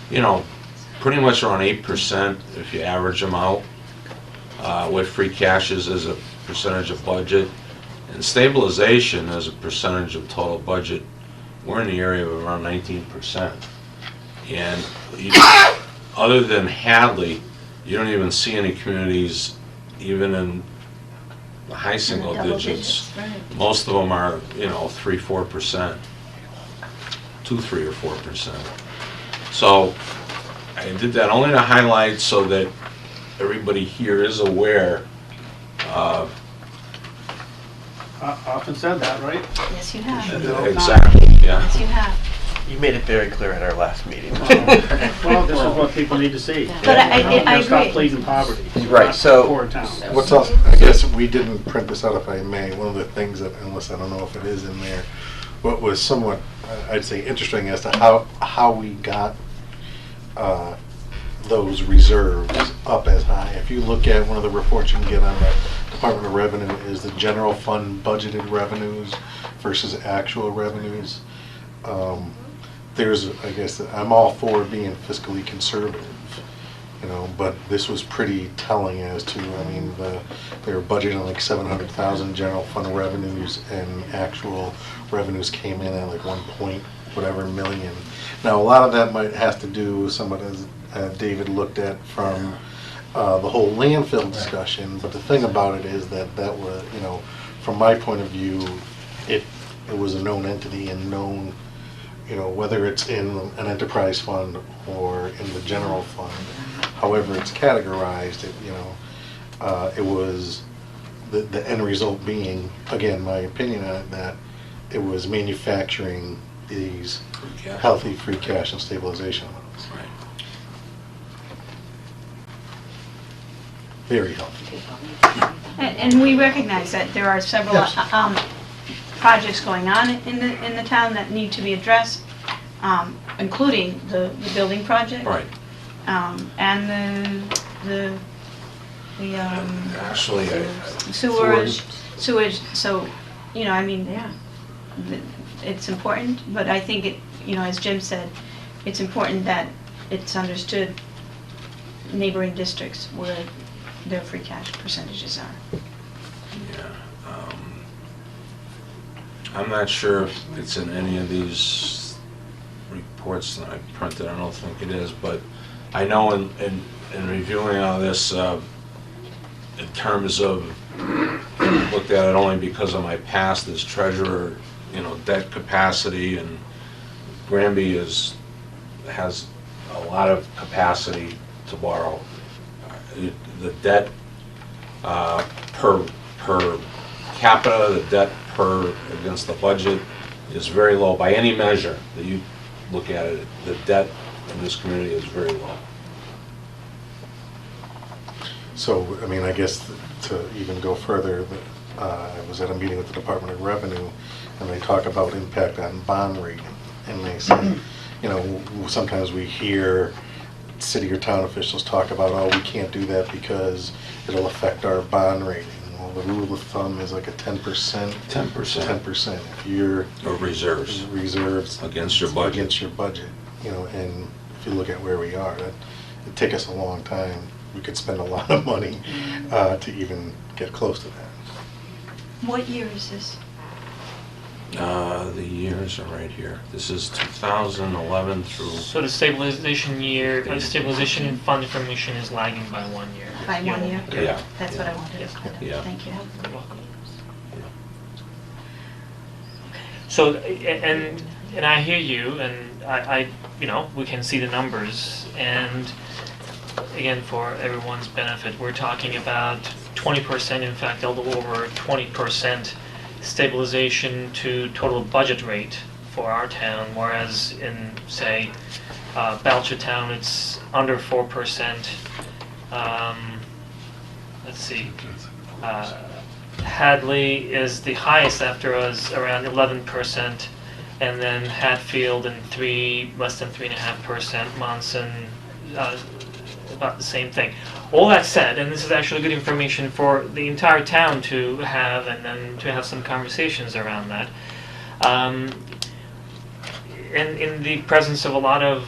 pretty much around 8% if you average them out, with free cashes as a percentage of budget. And stabilization as a percentage of total budget, we're in the area of around 19%. And other than Hadley, you don't even see any communities even in the high single digits. Right. Most of them are, 3-4%, 2-3 or 4%. So I did that only to highlight so that everybody here is aware of. Often said that, right? Yes, you have. Exactly, yeah. Yes, you have. You made it very clear at our last meeting. Well, this is what people need to see. But I They'll stop agree. pleading poverty. Right, so- Poor towns. What's else, I guess we didn't print this out if I may, one of the things that, unless I don't know if it is in there, what was somewhat, I'd say, interesting as to how we got those reserves up as high. If you look at one of the reports you can get on the Department of Revenue is the general fund budgeted revenues versus actual revenues. I guess, I'm all for being fiscally conservative. but this was pretty telling as to, they were budgeting like 700,000 general fund revenues, and actual revenues came in at like 1 point whatever million. Now, a lot of that might have to do with some of the, David looked at from the whole landfill discussion, but the thing about it is that was, from my point of view, it was a known entity and known, whether it's in an enterprise fund or in the general fund, however it's categorized, it was the end result being, again, my opinion on it, that it was manufacturing these healthy free cash and stabilization levels. Right. Very healthy. And we recognize that there are several Yes. projects going on in the town that need to be addressed, including the building project. Right. And the Actually, sewage, so, Yeah. it's important, but I think it, as Jim said, it's important that it's understood neighboring districts where their free cash percentages are. I'm not sure if it's in any of these reports that I printed. I don't think it is, but I know in reviewing all this, in terms of, looked at it only because of my past as treasurer, debt capacity, and Granby has a lot of capacity to borrow. The debt per capita, the debt against the budget is very low by any measure that you look at it. The debt in this community is very low. So, I guess to even go further, I was at a meeting with the Department of Revenue, and they talk about impact on bond rating. And they say, sometimes we hear city or town officials talk about, oh, we can't do that because it'll affect our bond rating. Well, the rule of thumb is like a 10%. 10%. If you're... Or reserves. Reserves. Against your budget. Against your budget. And if you look at where we are, it'd take us a long time. We could spend a lot of money to even get close to that. What year is this? The years are right here. This is 2011 through... So the stabilization fund information is lagging by 1 year. By 1 year? Yeah. That's what I wanted to find out. Yeah. Thank you. You're welcome. So, and I hear you, and I we can see the numbers, and again, for everyone's benefit, we're talking about 20%, in fact, a little over 20% stabilization to total budget rate for our town, whereas in, say, Belchertown, it's under 4%. Let's see. Hadley is the highest after us, around 11%, and then Hatfield and less than 3.5%. Monson, about the same thing. All that said, and this is actually good information for the entire town to have, and then to have some conversations around that. And in the presence of a lot of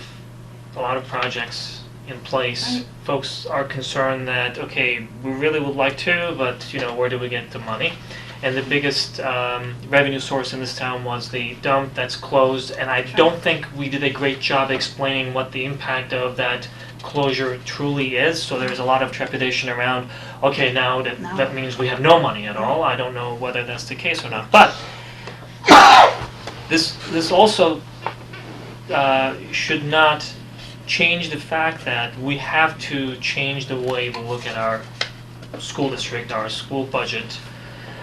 projects in place, folks are concerned that, okay, we really would like to, but where do we get the money? And the biggest revenue source in this town was the dump that's closed, and I don't think we did a great job explaining what the impact of that closure truly is. So there's a lot of trepidation around, okay, now that means we have no money at all. I don't know whether that's the case or not. But this also should not change the fact that we have to change the way we look at our school district, our school budget,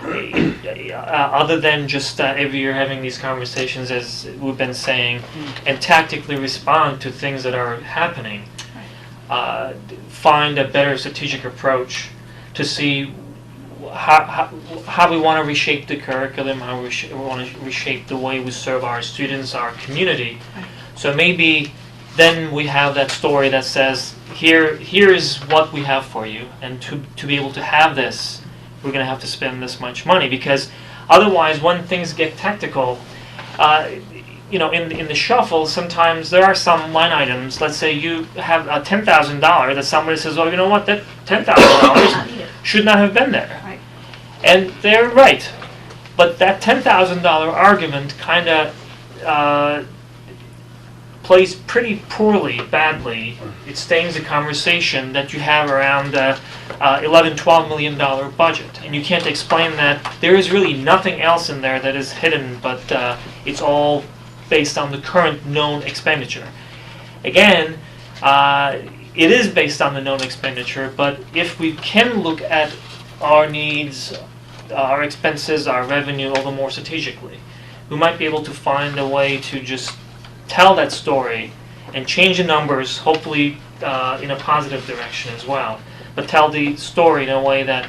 other than just every year having these conversations, as we've been saying, and tactically respond to things that are happening. Find a better strategic approach to see how we want to reshape the curriculum, how we want to reshape the way we serve our students, our community. So maybe then we have that story that says, here is what we have for you, and to be able to have this, we're going to have to spend this much money, because otherwise when things get tactical, in the shuffle, sometimes there are some line items. Let's say you have a $10,000 that somebody says, "Oh, you know what? That $10,000 should not have been there," Right. and they're right. But that $10,000 argument kind of plays pretty poorly, badly. It stains the conversation that you have around the $11, $12 million budget. And you can't explain that. There is really nothing else in there that is hidden, but it's all based on the current known expenditure. Again, it is based on the known expenditure, but if we can look at our needs, our expenses, our revenue a little more strategically, we might be able to find a way to just tell that story and change the numbers, hopefully in a positive direction as well. But tell the story in a way that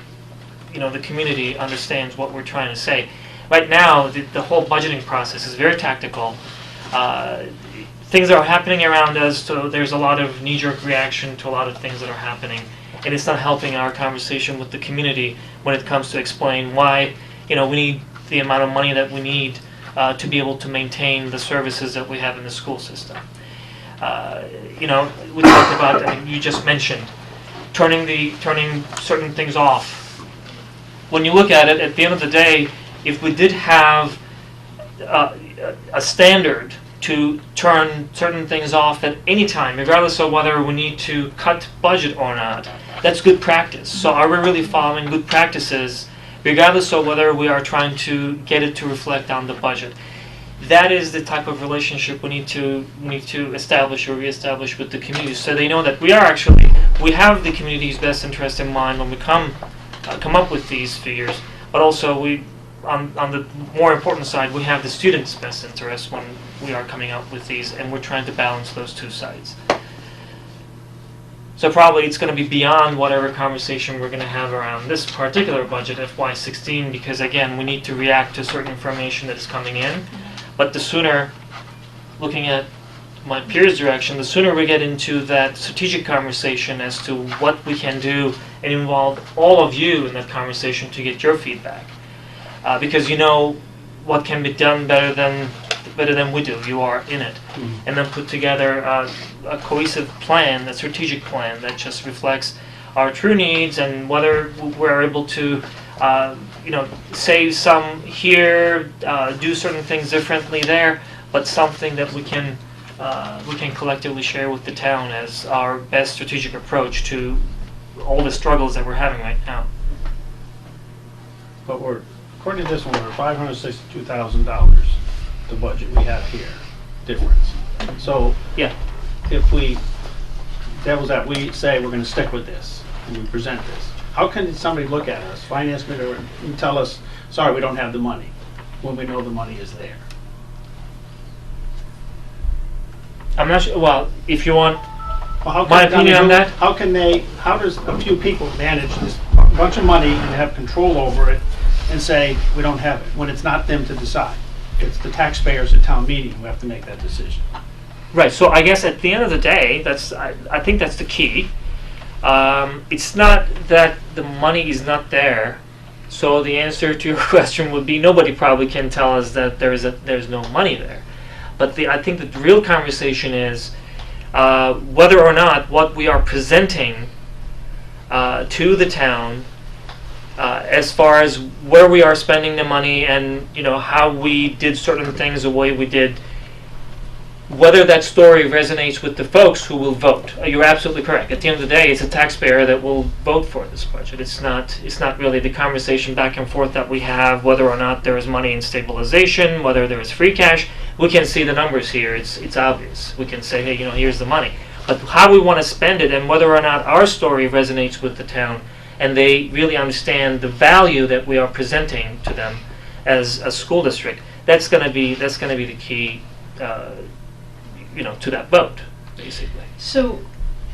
the community understands what we're trying to say. Right now, the whole budgeting process is very tactical. Things are happening around us, so there's a lot of knee-jerk reaction to a lot of things that are happening, and it's not helping our conversation with the community when it comes to explain why we need the amount of money that we need to be able to maintain the services that we have in the school system. We talked about, I mean, you just mentioned, turning certain things off. When you look at it, at the end of the day, if we did have a standard to turn certain things off at any time, regardless of whether we need to cut budget or not, that's good practice. So are we really following good practices, regardless of whether we are trying to get it to reflect on the budget? That is the type of relationship we need to establish or reestablish with the community, so they know that we have the community's best interest in mind when we come up with these figures, but also on the more important side, we have the students' best interest when we are coming up with these, and we're trying to balance those two sides. So probably it's going to be beyond whatever conversation we're going to have around this particular budget, FY16, because again, we need to react to certain information that is coming in. But the sooner, looking at my peers' direction, the sooner we get into that strategic conversation as to what we can do and involve all of you in that conversation to get your feedback. Because you know what can be done better than we do. You are in it. And then put together a cohesive plan, a strategic plan that just reflects our true needs and whether we're able to save some here, do certain things differently there, but something that we can collectively share with the town as our best strategic approach to all the struggles that we're having right now. But according to this one, we're $562,000, the budget we have here, difference. So, Yeah. if we say we're going to stick with this, and we present this, how can somebody look at us, finance committee, and tell us, sorry, we don't have the money, when we know the money is there? I'm not sure. Well, if you want Well, my opinion on that, How does a few people manage this bunch of money and have control over it and say, we don't have it, when it's not them to decide? It's the taxpayers at town meeting who have to make that decision. right? So I guess at the end of the day, I think that's the key. It's not that the money is not there. So the answer to your question would be nobody probably can tell us that there's no money there. But I think that the real conversation is whether or not what we are presenting to the town, as far as where we are spending the money and how we did certain things the way we did, whether that story resonates with the folks who will vote. You're absolutely correct. At the end of the day, it's a taxpayer that will vote for this budget. It's not really the conversation back and forth that we have, whether or not there is money in stabilization, whether there is free cash. We can see the numbers here. It's obvious. We can say, hey, here's the money. But how we want to spend it and whether or not our story resonates with the town and they really understand the value that we are presenting to them as a school district, that's going to be the key to that vote, basically. So,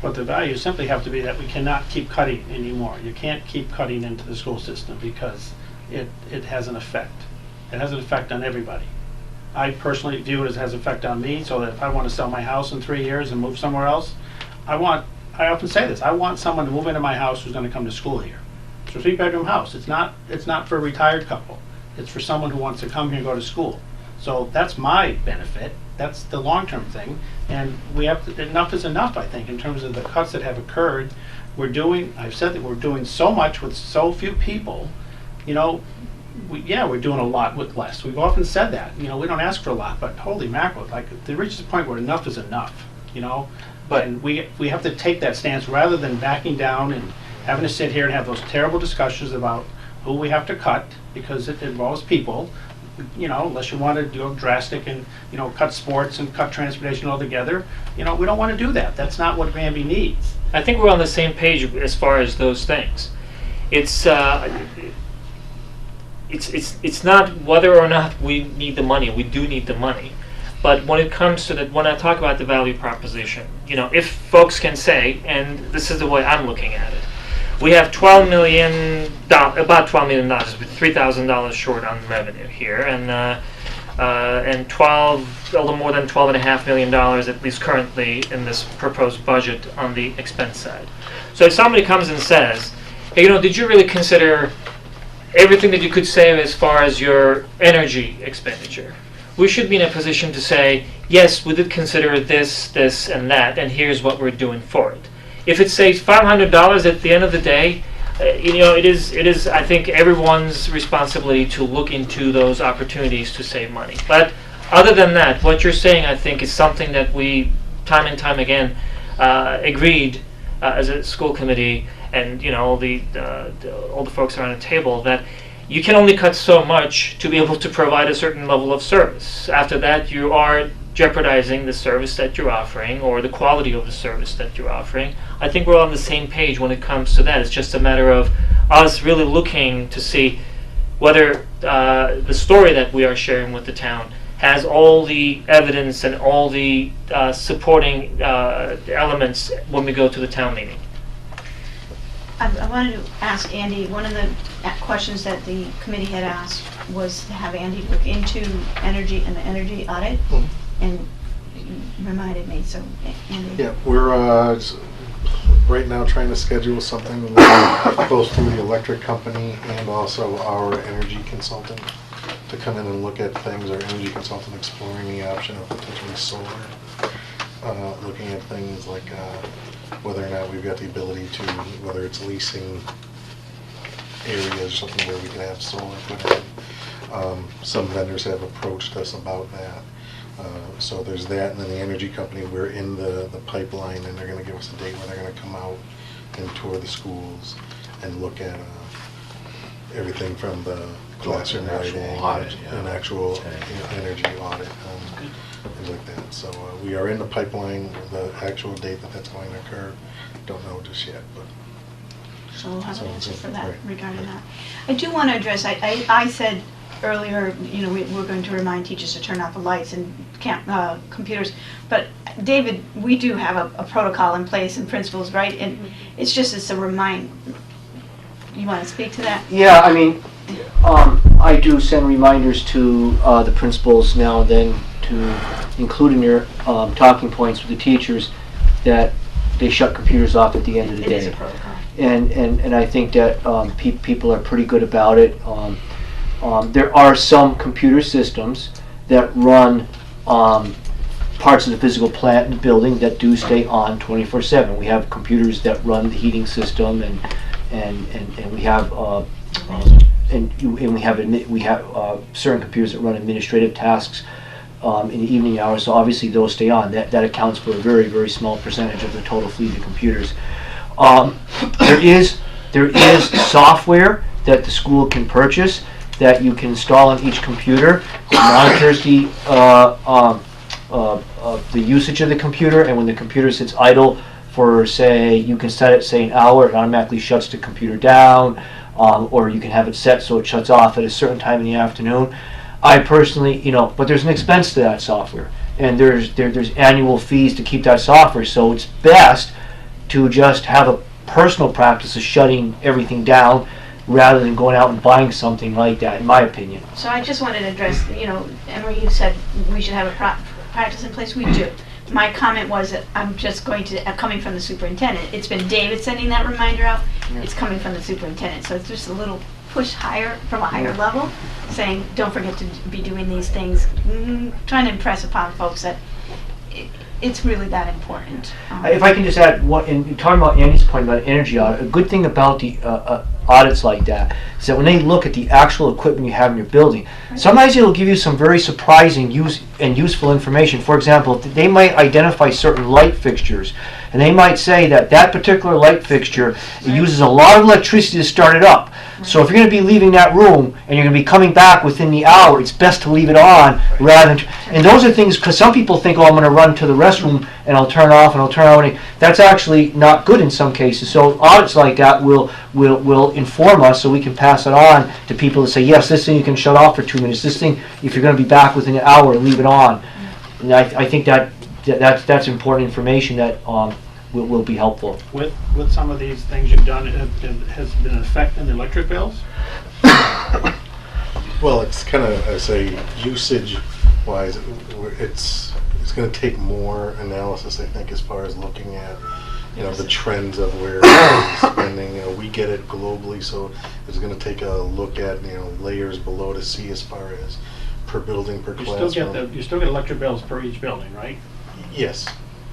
But the values simply have to be that we cannot keep cutting anymore. You can't keep cutting into the school system because it has an effect. It has an effect on everybody. I personally view it as has an effect on me, so that if I want to sell my house in 3 years and move somewhere else, I often say this, I want someone to move into my house who's going to come to school here. It's a 3-bedroom house. It's not for a retired couple. It's for someone who wants to come here and go to school. So that's my benefit. That's the long-term thing. And we have to, enough is enough, I think, in terms of the cuts that have occurred. I've said that we're doing so much with so few people. You know, we're doing a lot with less. We've often said that. You know, we don't ask for a lot, but holy mackerel, like, it reaches a point where enough is enough, you know? And we have to take that stance rather than backing down and having to sit here and have those terrible discussions about who we have to cut, because it involves people. You know, unless you want to do drastic and, you know, cut sports and cut transportation altogether, you know, we don't want to do that. That's not what Granby needs. I think we're on the same page as far as those things. It's not whether or not we need the money. We do need the money. But when it comes to when I talk about the value proposition, you know, if folks can say, and this is the way I'm looking at it, we have about $12 million, with $3,000 short on revenue here, and a little more than $12.5 million, at least currently, in this proposed budget on the expense side. So if somebody comes and says, hey, you know, did you really consider everything that you could save as far as your energy expenditure? We should be in a position to say, yes, we did consider this, and that, and here's what we're doing for it. If it saves $500 at the end of the day, you know, it is, I think, everyone's responsibility to look into those opportunities to save money. But other than that, what you're saying, I think, is something that we, time and time again, agreed as a school committee, and, you know, all the folks around the table, that you can only cut so much to be able to provide a certain level of service. After that, you are jeopardizing the service that you're offering, or the quality of the service that you're offering. I think we're on the same page when it comes to that. It's just a matter of us really looking to see whether the story that we are sharing with the town has all the evidence and all the supporting elements when we go to the town meeting. I wanted to ask Andy, one of the questions that the committee had asked was to have Andy look into energy and the energy audit, and you reminded me, so Andy. Yeah, we're right now trying to schedule something with both through the electric company and also our energy consultant to come in and look at things. Our energy consultant exploring the option of potentially solar, looking at things like whether or not we've got the ability to, whether it's leasing areas or something where we can have solar put in. Some vendors have approached us about that. So there's that, and then the energy company, we're in the pipeline, and they're going to give us a date where they're going to come out and tour the schools and look at everything from the classroom lighting, an actual energy audit, things like that. So we are in the pipeline. The actual date that's going to occur, don't know just yet, but. So we'll have an answer for that, regarding that. I do want to address, I said earlier, you know, we're going to remind teachers to turn off the lights and computers, but David, we do have a protocol in place and principles, right? And it's a remind. You want to speak to that? Yeah, I mean, I do send reminders to the principals now and then to include in their talking points with the teachers that they shut computers off at the end of the day. It is a protocol. And I think that people are pretty good about it. There are some computer systems that run parts of the physical plant and building that do stay on 24/7. We have computers that run the heating system, and we have we have certain computers that run administrative tasks in the evening hours. So obviously those stay on. That accounts for a very, very small percentage of the total fleet of computers. There is software that the school can purchase that you can install on each computer. It monitors the usage of the computer, and when the computer sits idle for, say, you can set it, say, an hour, it automatically shuts the computer down, or you can have it set so it shuts off at a certain time in the afternoon. I personally, but there's an expense to that software, and there's annual fees to keep that software, so it's best to just have a personal practice of shutting everything down rather than going out and buying something like that, in my opinion. So I just wanted to address, Emery, you said we should have a practice in place. We do. My comment was that I'm just going to, coming from the superintendent. It's been David sending that reminder out. Yeah. It's coming from the superintendent. So it's just a little push higher from a higher level, saying, don't forget to be doing these things, trying to impress upon folks that it's really that important. If I can just add, in talking about Andy's point about energy audit, a good thing about the audits like that is that when they look at the actual equipment you have in your building, sometimes it'll give you some very surprising useful information. For example, they might identify certain light fixtures, and they might say that that particular light fixture uses a lot of electricity to start it up. So if you're going to be leaving that room and you're going to be coming back within the hour, it's best to leave it on rather than. And those are things, because some people think, oh, I'm going to run to the restroom and I'll turn off and I'll turn on. That's actually not good in some cases. So audits like that will inform us so we can pass it on to people to say, yes, this thing you can shut off for 2 minutes. This thing, if you're going to be back within an hour, leave it on. And I think that's important information that will be helpful. With some of these things you've done, it has been an effect on the electric bills? Well, it's kind of, I say, usage-wise, it's going to take more analysis, I think, as far as looking at, the trends of where we're spending. We get it globally, so it's going to take a look at, layers below to see as far as per building, per classroom. You still get electric bills per each building, right? Yes.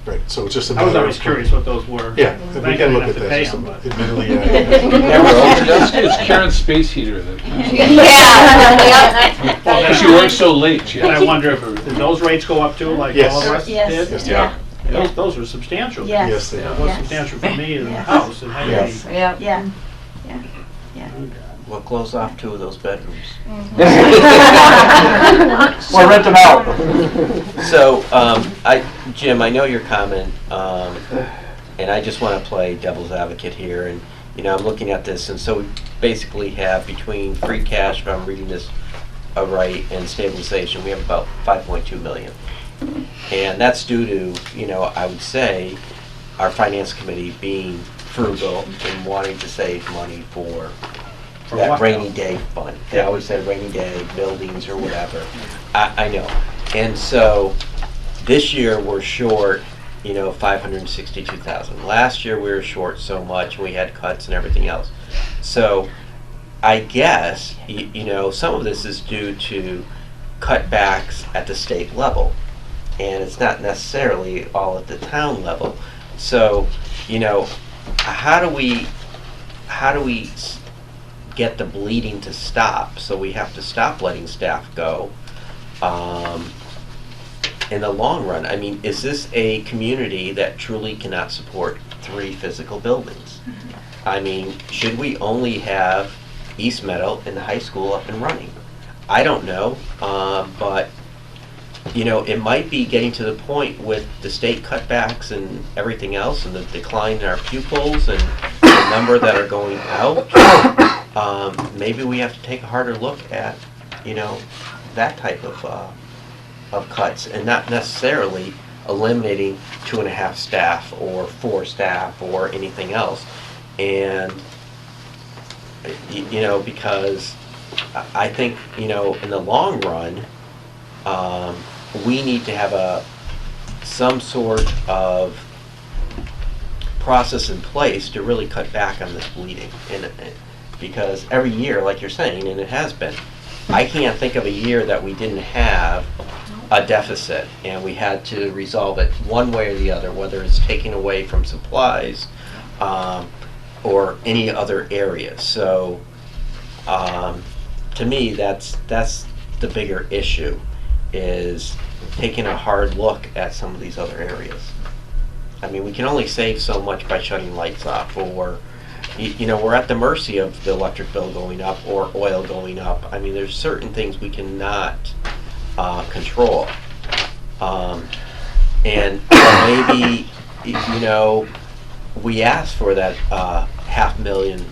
Right, so it's just a I was matter always of curious what those were. Yeah, we Thank can you, look have at to pay that. them, but- Admittedly, It's Karen's space heater that. Yeah. Because she works so late. And I wonder if did those rates go up too, like Yes. all the rest Yes. did? Yeah. Those were substantial. Yes. Yes, they That are. was Yes. substantial for me in the Yes. house. It had to Yes. be. Yeah. Yeah. We'll close off 2 of those bedrooms. Or rent them out. So, Jim, I know your comment, and I just want to play devil's advocate here. And I'm looking at this, and so we basically have between free cash, if I'm reading this right, and stabilization, we have about 5.2 million, and that's due to I would say our finance committee being frugal and wanting to save money for that what? rainy day fund. They always say rainy day, buildings or whatever. I know. And so this year we're short, 562,000. Last year we were short so much, we had cuts and everything else. So I guess, some of this is due to cutbacks at the state level. And it's not necessarily all at the town level. So, how do we get the bleeding to stop? So we have to stop letting staff go. In the long run, is this a community that truly cannot support 3 physical buildings? Should we only have East Meadow and the high school up and running? I don't know, but it might be getting to the point with the state cutbacks and everything else and the decline in our pupils and the number that are going out. Maybe we have to take a harder look at, that type of cuts, and not necessarily eliminating 2.5 staff or 4 staff or anything else. And because I think in the long run, we need to have some sort of process in place to really cut back on this bleeding. And because every year, like you're saying, and it has been, I can't think of a year that we didn't have a deficit and we had to resolve it one way or the other, whether it's taking away from supplies or any other area. So to me, that's the bigger issue, is taking a hard look at some of these other areas. We can only save so much by shutting lights off, or we're at the mercy of the electric bill going up or oil going up. There's certain things we cannot control. And maybe, we asked for that $500,000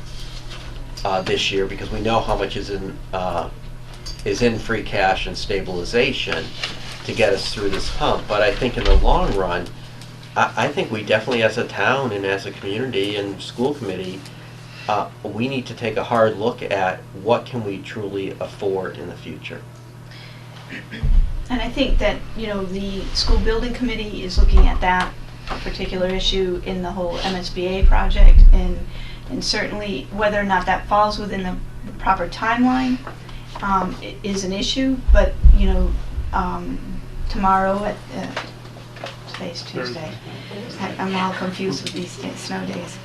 this year because we know how much is in free cash and stabilization to get us through this hump. But I think in the long run, I think we definitely, as a town and as a community and school committee, we need to take a hard look at what can we truly afford in the future. And I think that, the school building committee is looking at that particular issue in the whole MSBA project, and And certainly, whether or not that falls within the proper timeline is an issue, but, tomorrow at, today's Tuesday. I'm all confused with these snow days.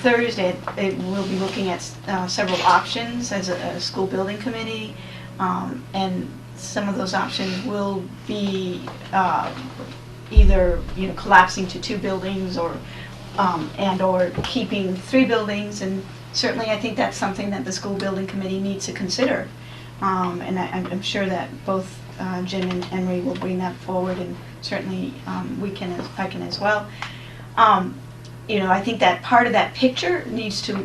Thursday, we'll be looking at several options as a school building committee, and some of those options will be either collapsing to 2 buildings or keeping 3 buildings, and certainly I think that's something that the school building committee needs to consider. And I'm sure that both Jim and Henry will bring that forward, and certainly I can as well. I think that part of that picture needs to,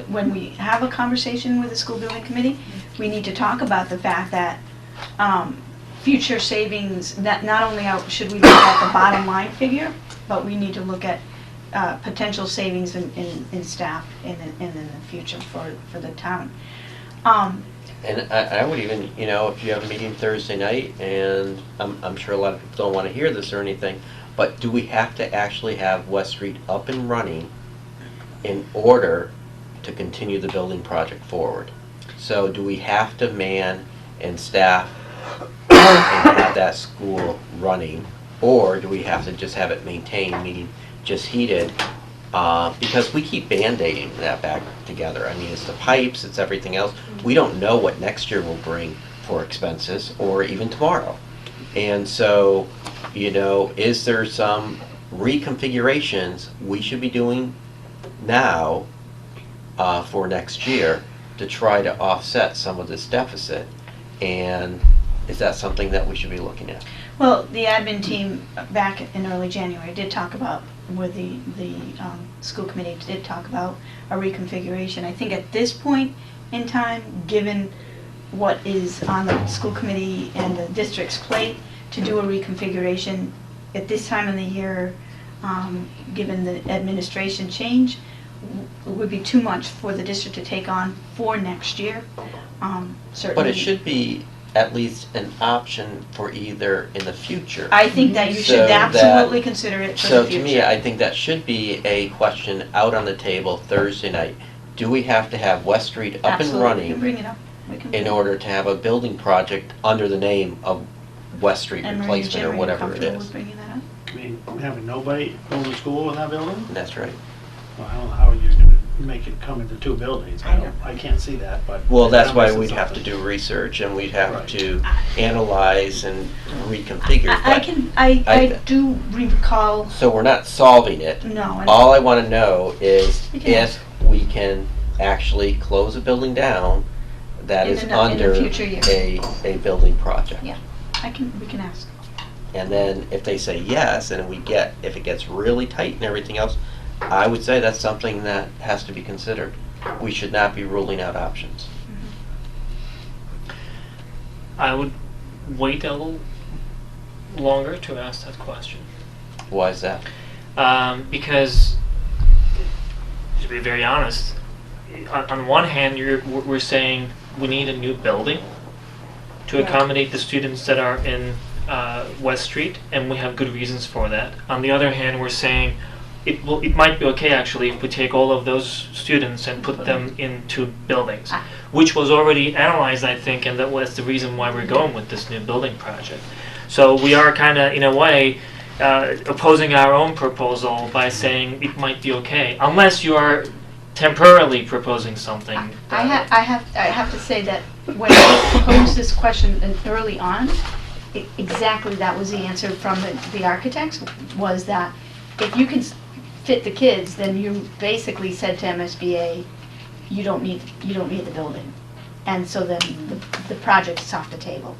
when we have a conversation with the school building committee, we need to talk about the fact that future savings, that not only should we look at the bottom line figure, but we need to look at potential savings in staff in the future for the town. And I would even, if you have a meeting Thursday night, and I'm sure a lot of people don't want to hear this or anything, but do we have to actually have West Street up and running in order to continue the building project forward? So do we have to man and staff and have that school running, or do we have to just have it maintained, meaning just heated? Because we keep band-aiding that back together. I mean, it's the pipes, it's everything else. We don't know what next year will bring for expenses, or even tomorrow. And so, is there some reconfigurations we should be doing now for next year to try to offset some of this deficit? And is that something that we should be looking at? Well, the admin team back in early January did talk about, with the school committee did talk about a reconfiguration. I think at this point in time, given what is on the school committee and the district's plate, to do a reconfiguration at this time of the year, given the administration change, would be too much for the district to take on for next year. Certainly. But it should be at least an option for either in the future. I think that you should absolutely consider it for the future. So to me, I think that should be a question out on the table Thursday night. Do we have to have West Street up and running we can bring it up. in order to have a building project under the name of West Street replacement or whatever it is? Bringing that up? I mean, having nobody going to school in that building? That's right. Well, I don't know how you're going to make it come into 2 buildings. I can't see that, but. Well, that's why missing we'd have to something. do research, and we'd have Right. to analyze and reconfigure. I do recall, So we're not solving it. no. All I want to know is You can ask. if we can actually close a building down that In is the under future year. a building project. Yeah. we can ask. And then if they say yes, and if it gets really tight and everything else, I would say that's something that has to be considered. We should not be ruling out options. I would wait a little longer to ask that question. Why is that? Because, to be very honest, on one hand, we're saying we need a new building to accommodate the students that are in West Street, and we have good reasons for that. On the other hand, we're saying it might be okay actually if we take all of those students and put them into buildings, which was already analyzed, I think, and that was the reason why we're going with this new building project. So we are kind of, in a way, opposing our own proposal by saying it might be okay, unless you are temporarily proposing something. I have to say that when I posed this question early on, exactly that was the answer from the architects, was that if you can fit the kids, then you basically said to MSBA, you don't need the building, and so then the project's off the table.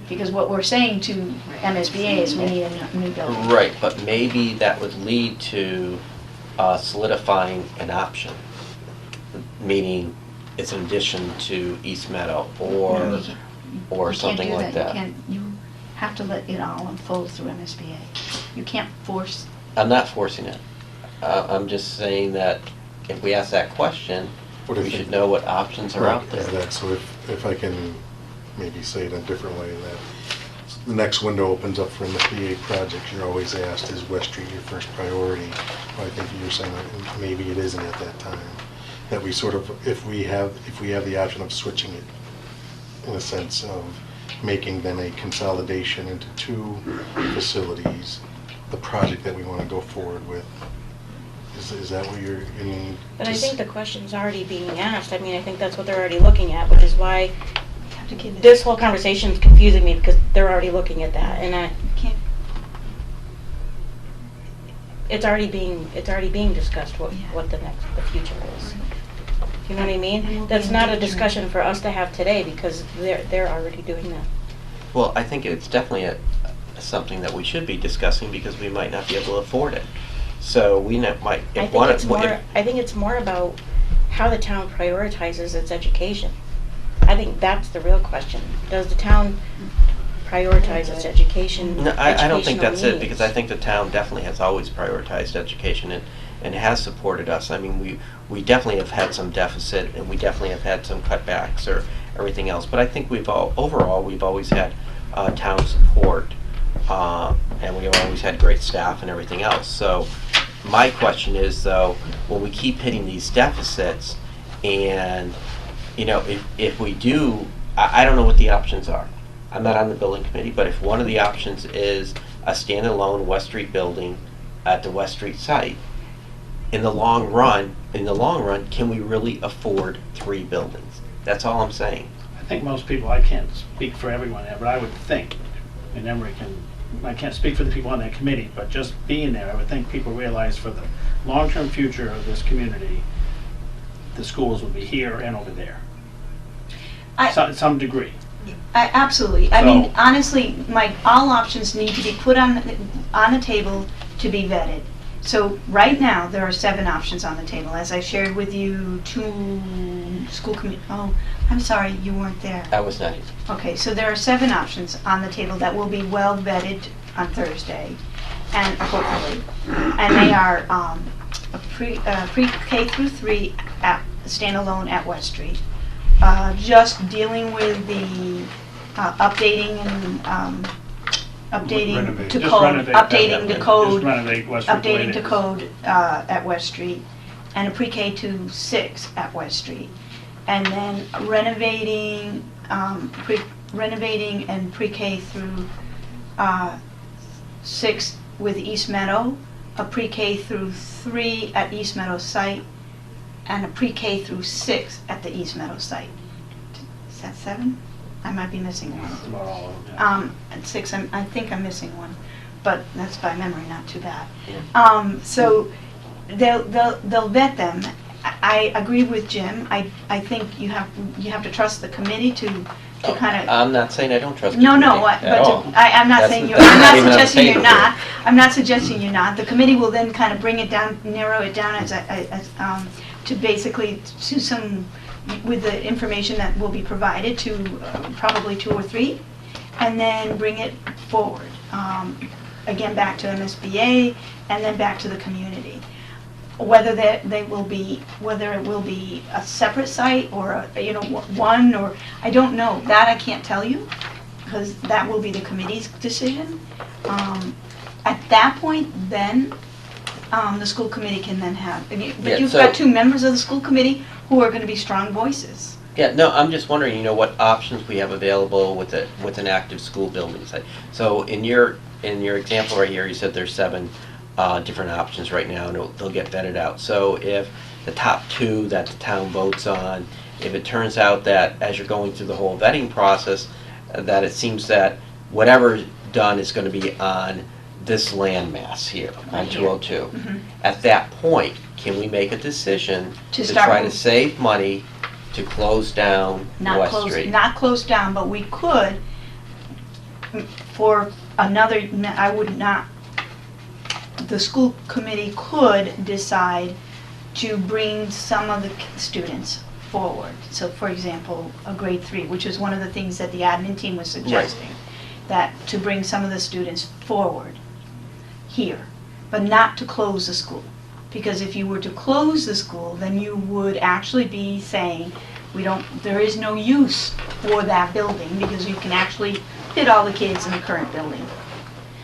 Because what we're saying to MSBA is we need a new building. Right, but maybe that would lead to solidifying an option, meaning it's an addition to East Meadow or something like that. You have to let it all unfold through MSBA. You can't force. I'm not forcing it. I'm just saying that if we ask that question, we should know what options are out there. Yeah, so if I can maybe say it in a different way, that the next window opens up for MSBA projects, you're always asked, is West Street your first priority? Well, I think you're saying that maybe it isn't at that time. that we sort of, if we have the option of switching it, in a sense of making then a consolidation into 2 facilities, the project that we want to go forward with. Is that what you mean? But I think the question's already being asked. I mean, I think that's what they're already looking at, which is why this whole conversation is confusing me, because they're already looking at that, and it's already being discussed what the future is. You know what I mean? That's not a discussion for us to have today, because they're already doing that. Well, I think it's definitely something that we should be discussing, because we might not be able to afford it. So we might. I think it's more about how the town prioritizes its education. I think that's the real question. Does the town prioritize its education? No, I don't think that's it, needs? because I think the town definitely has always prioritized education and has supported us. I mean, we definitely have had some deficit, and we definitely have had some cutbacks or everything else. But I think overall we've always had town support, and we've always had great staff and everything else. So my question is, though, when we keep hitting these deficits, and if we do, I don't know what the options are. I'm not on the building committee, but if one of the options is a standalone West Street building at the West Street site, in the long run, can we really afford 3 buildings? That's all I'm saying. I think most people, I can't speak for everyone there, but I would think, and Emery I can't speak for the people on that committee, but just being there, I would think people realize for the long-term future of this community, the schools will be here and over there. To some degree. Absolutely. I mean, honestly, all options need to be put on the table to be vetted. So right now, there are 7 options on the table. As I shared with you, 2 school committee. Oh, I'm sorry, you weren't there. I was not. Okay, so there are 7 options on the table that will be well vetted on Thursday, and hopefully, and they are pre-K through 3 at standalone at West Street. Just dealing with the updating and updating to code, updating the code, updating to code at West Street, and a pre-K to 6 at West Street, and then renovating and pre-K through 6 with East Meadow, a pre-K through 3 at East Meadow site, and a pre-K through 6 at the East Meadow site. Is that 7? I might be missing one. That's about all of them, yeah. At 6, I think I'm missing one, but that's by memory, not too bad. Yeah. So they'll vet them. I agree with Jim. I think you have to trust the committee to kind of. I'm not saying I don't trust. No, the no. committee at all. I'm not That's- saying you're. that's I'm not not even on the suggesting you're table not. here. I'm not suggesting you're not. The committee will then kind of bring it down, narrow it down as to basically to some with the information that will be provided to probably 2 or 3, and then bring it forward again back to MSBA and then back to the community. Whether it will be a separate site or one, or I don't know. That I can't tell you, because that will be the committee's decision. At that point, then the school committee can then have. But you've got 2 members of the school committee who are going to be strong voices. Yeah, no, I'm just wondering, what options we have available with an active school building site. So in your example right here, you said there's 7 different options right now, and they'll get vetted out. So if the top 2 that the town votes on, if it turns out that as you're going through the whole vetting process, that it seems that whatever's done is going to be on this landmass here, on 202. Mhm. At that point, can we make a decision to start try to move- save money to close down West Street? Not close down, but we could, for another, I would not, the school committee could decide to bring some of the students forward. So for example, a grade 3, which is one of the things that the admin team was suggesting, that to bring some of the students forward here, but not to close the school. Because if you were to close the school, then you would actually be saying, there is no use for that building, because you can actually fit all the kids in the current building.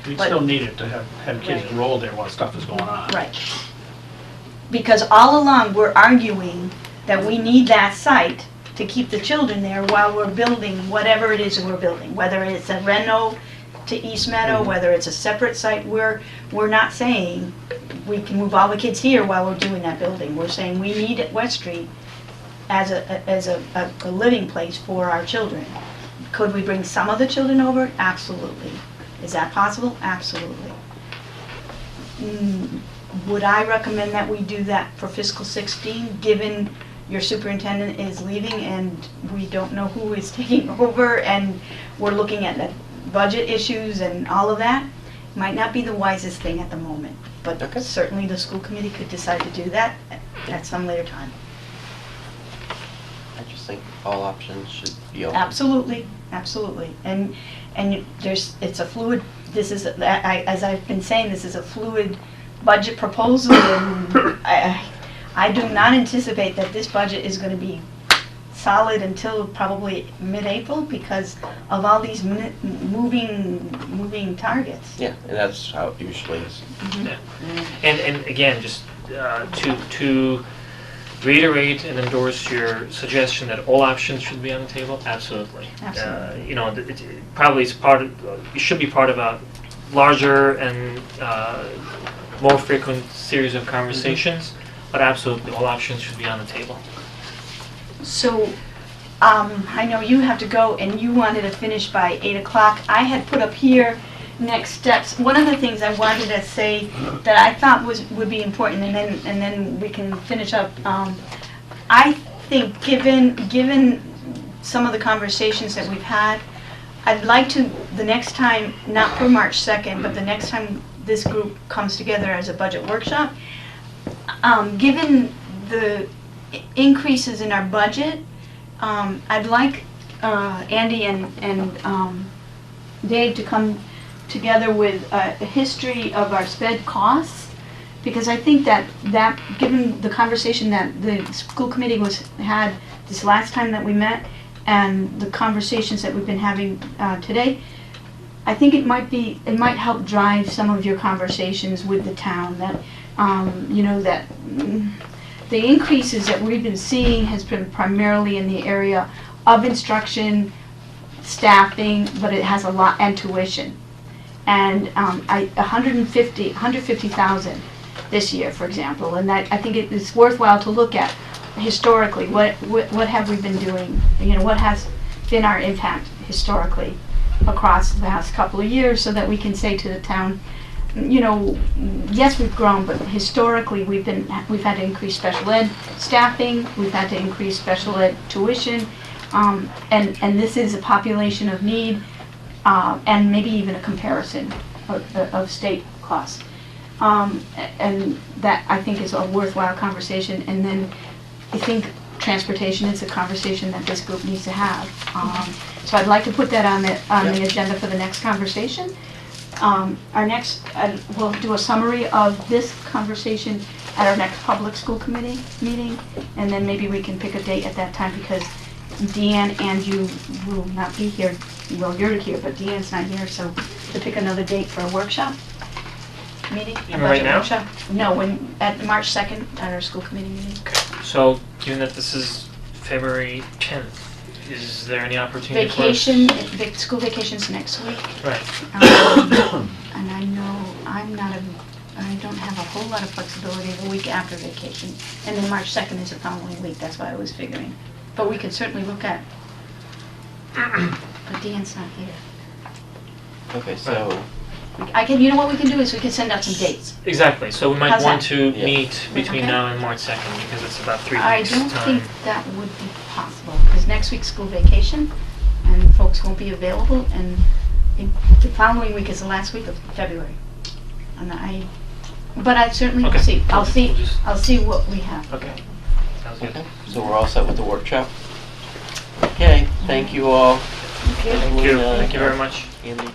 You'd But- still need it to have kids Right. enrolled there while stuff is going on. Right. Because all along, we're arguing that we need that site to keep the children there while we're building whatever it is we're building, whether it's a reno to East Meadow, whether it's a separate site. We're not saying we can move all the kids here while we're doing that building. We're saying we need West Street as a living place for our children. Could we bring some of the children over? Absolutely. Is that possible? Absolutely. Would I recommend that we do that for fiscal 16, given your superintendent is leaving and we don't know who is taking over and we're looking at the budget issues and all of that? Might not be the wisest thing at the moment, but certainly the school committee could decide to do that at some later time. I just think all options should be open. Absolutely, absolutely. And it's a fluid, this is, as I've been saying, this is a fluid budget proposal, and I do not anticipate that this budget is going to be solid until probably mid-April because of all these moving targets. Yeah, and that's how it usually is. Yeah. And again, just to reiterate and endorse your suggestion that all options should be on the table, absolutely. Absolutely. You know, it probably is part of, it should be part of a larger and more frequent series of conversations, but absolutely all options should be on the table. So, I know you have to go and you wanted to finish by 8 o'clock. I had put up here next steps. One of the things I wanted to say that I thought would be important, and then we can finish up. I think given some of the conversations that we've had, I'd like to, the next time, not for March 2nd, but the next time this group comes together as a budget workshop, given the increases in our budget, I'd like Andy and Dave to come together with a history of our sped costs, because I think that given the conversation that the school committee had this last time that we met and the conversations that we've been having today, I think it might help drive some of your conversations with the town, that that the increases that we've been seeing has been primarily in the area of instruction, staffing, but it has a lot, and tuition. And $150,000 this year, for example, and that I think it is worthwhile to look at historically. What have we been doing? What has been our impact historically across the past couple of years, so that we can say to the town, yes, we've grown, but historically we've had to increase special ed staffing, we've had to increase special ed tuition, and this is a population of need, and maybe even a comparison of state costs. And that, I think, is a worthwhile conversation. And then I think transportation is a conversation that this group needs to have. So I'd like to put that on the agenda for the next conversation. We'll do a summary of this conversation at our next public school committee meeting, and then maybe we can pick a date at that time, because Deanne and you will not be here. Well, you're here, but Deanne's not here, so to pick another date for a workshop meeting. Even right now? Workshop. No, at March 2nd at our school committee meeting. Okay. So, given that this is February 10th, is there any opportunity for us? School vacation's next week. Right. And I know I don't have a whole lot of flexibility the week after vacation. And then March 2nd is the following week, that's why I was figuring. But we could certainly look at, but Dan's not here. Okay, so You know what we can do is we can send out some dates. Exactly. So we might How's want that? to Yeah. meet between Okay. now and March 2nd, because it's about 3 I weeks' don't time. think that would be possible, because next week's school vacation, and folks won't be available, and the following week is the last week of February. But I certainly will Okay. see. I'll We'll just- see what we have. Okay. Sounds good. okay, so we're all set with the workshop. Okay, thank you all. Thank you. Thank you very much. Andy.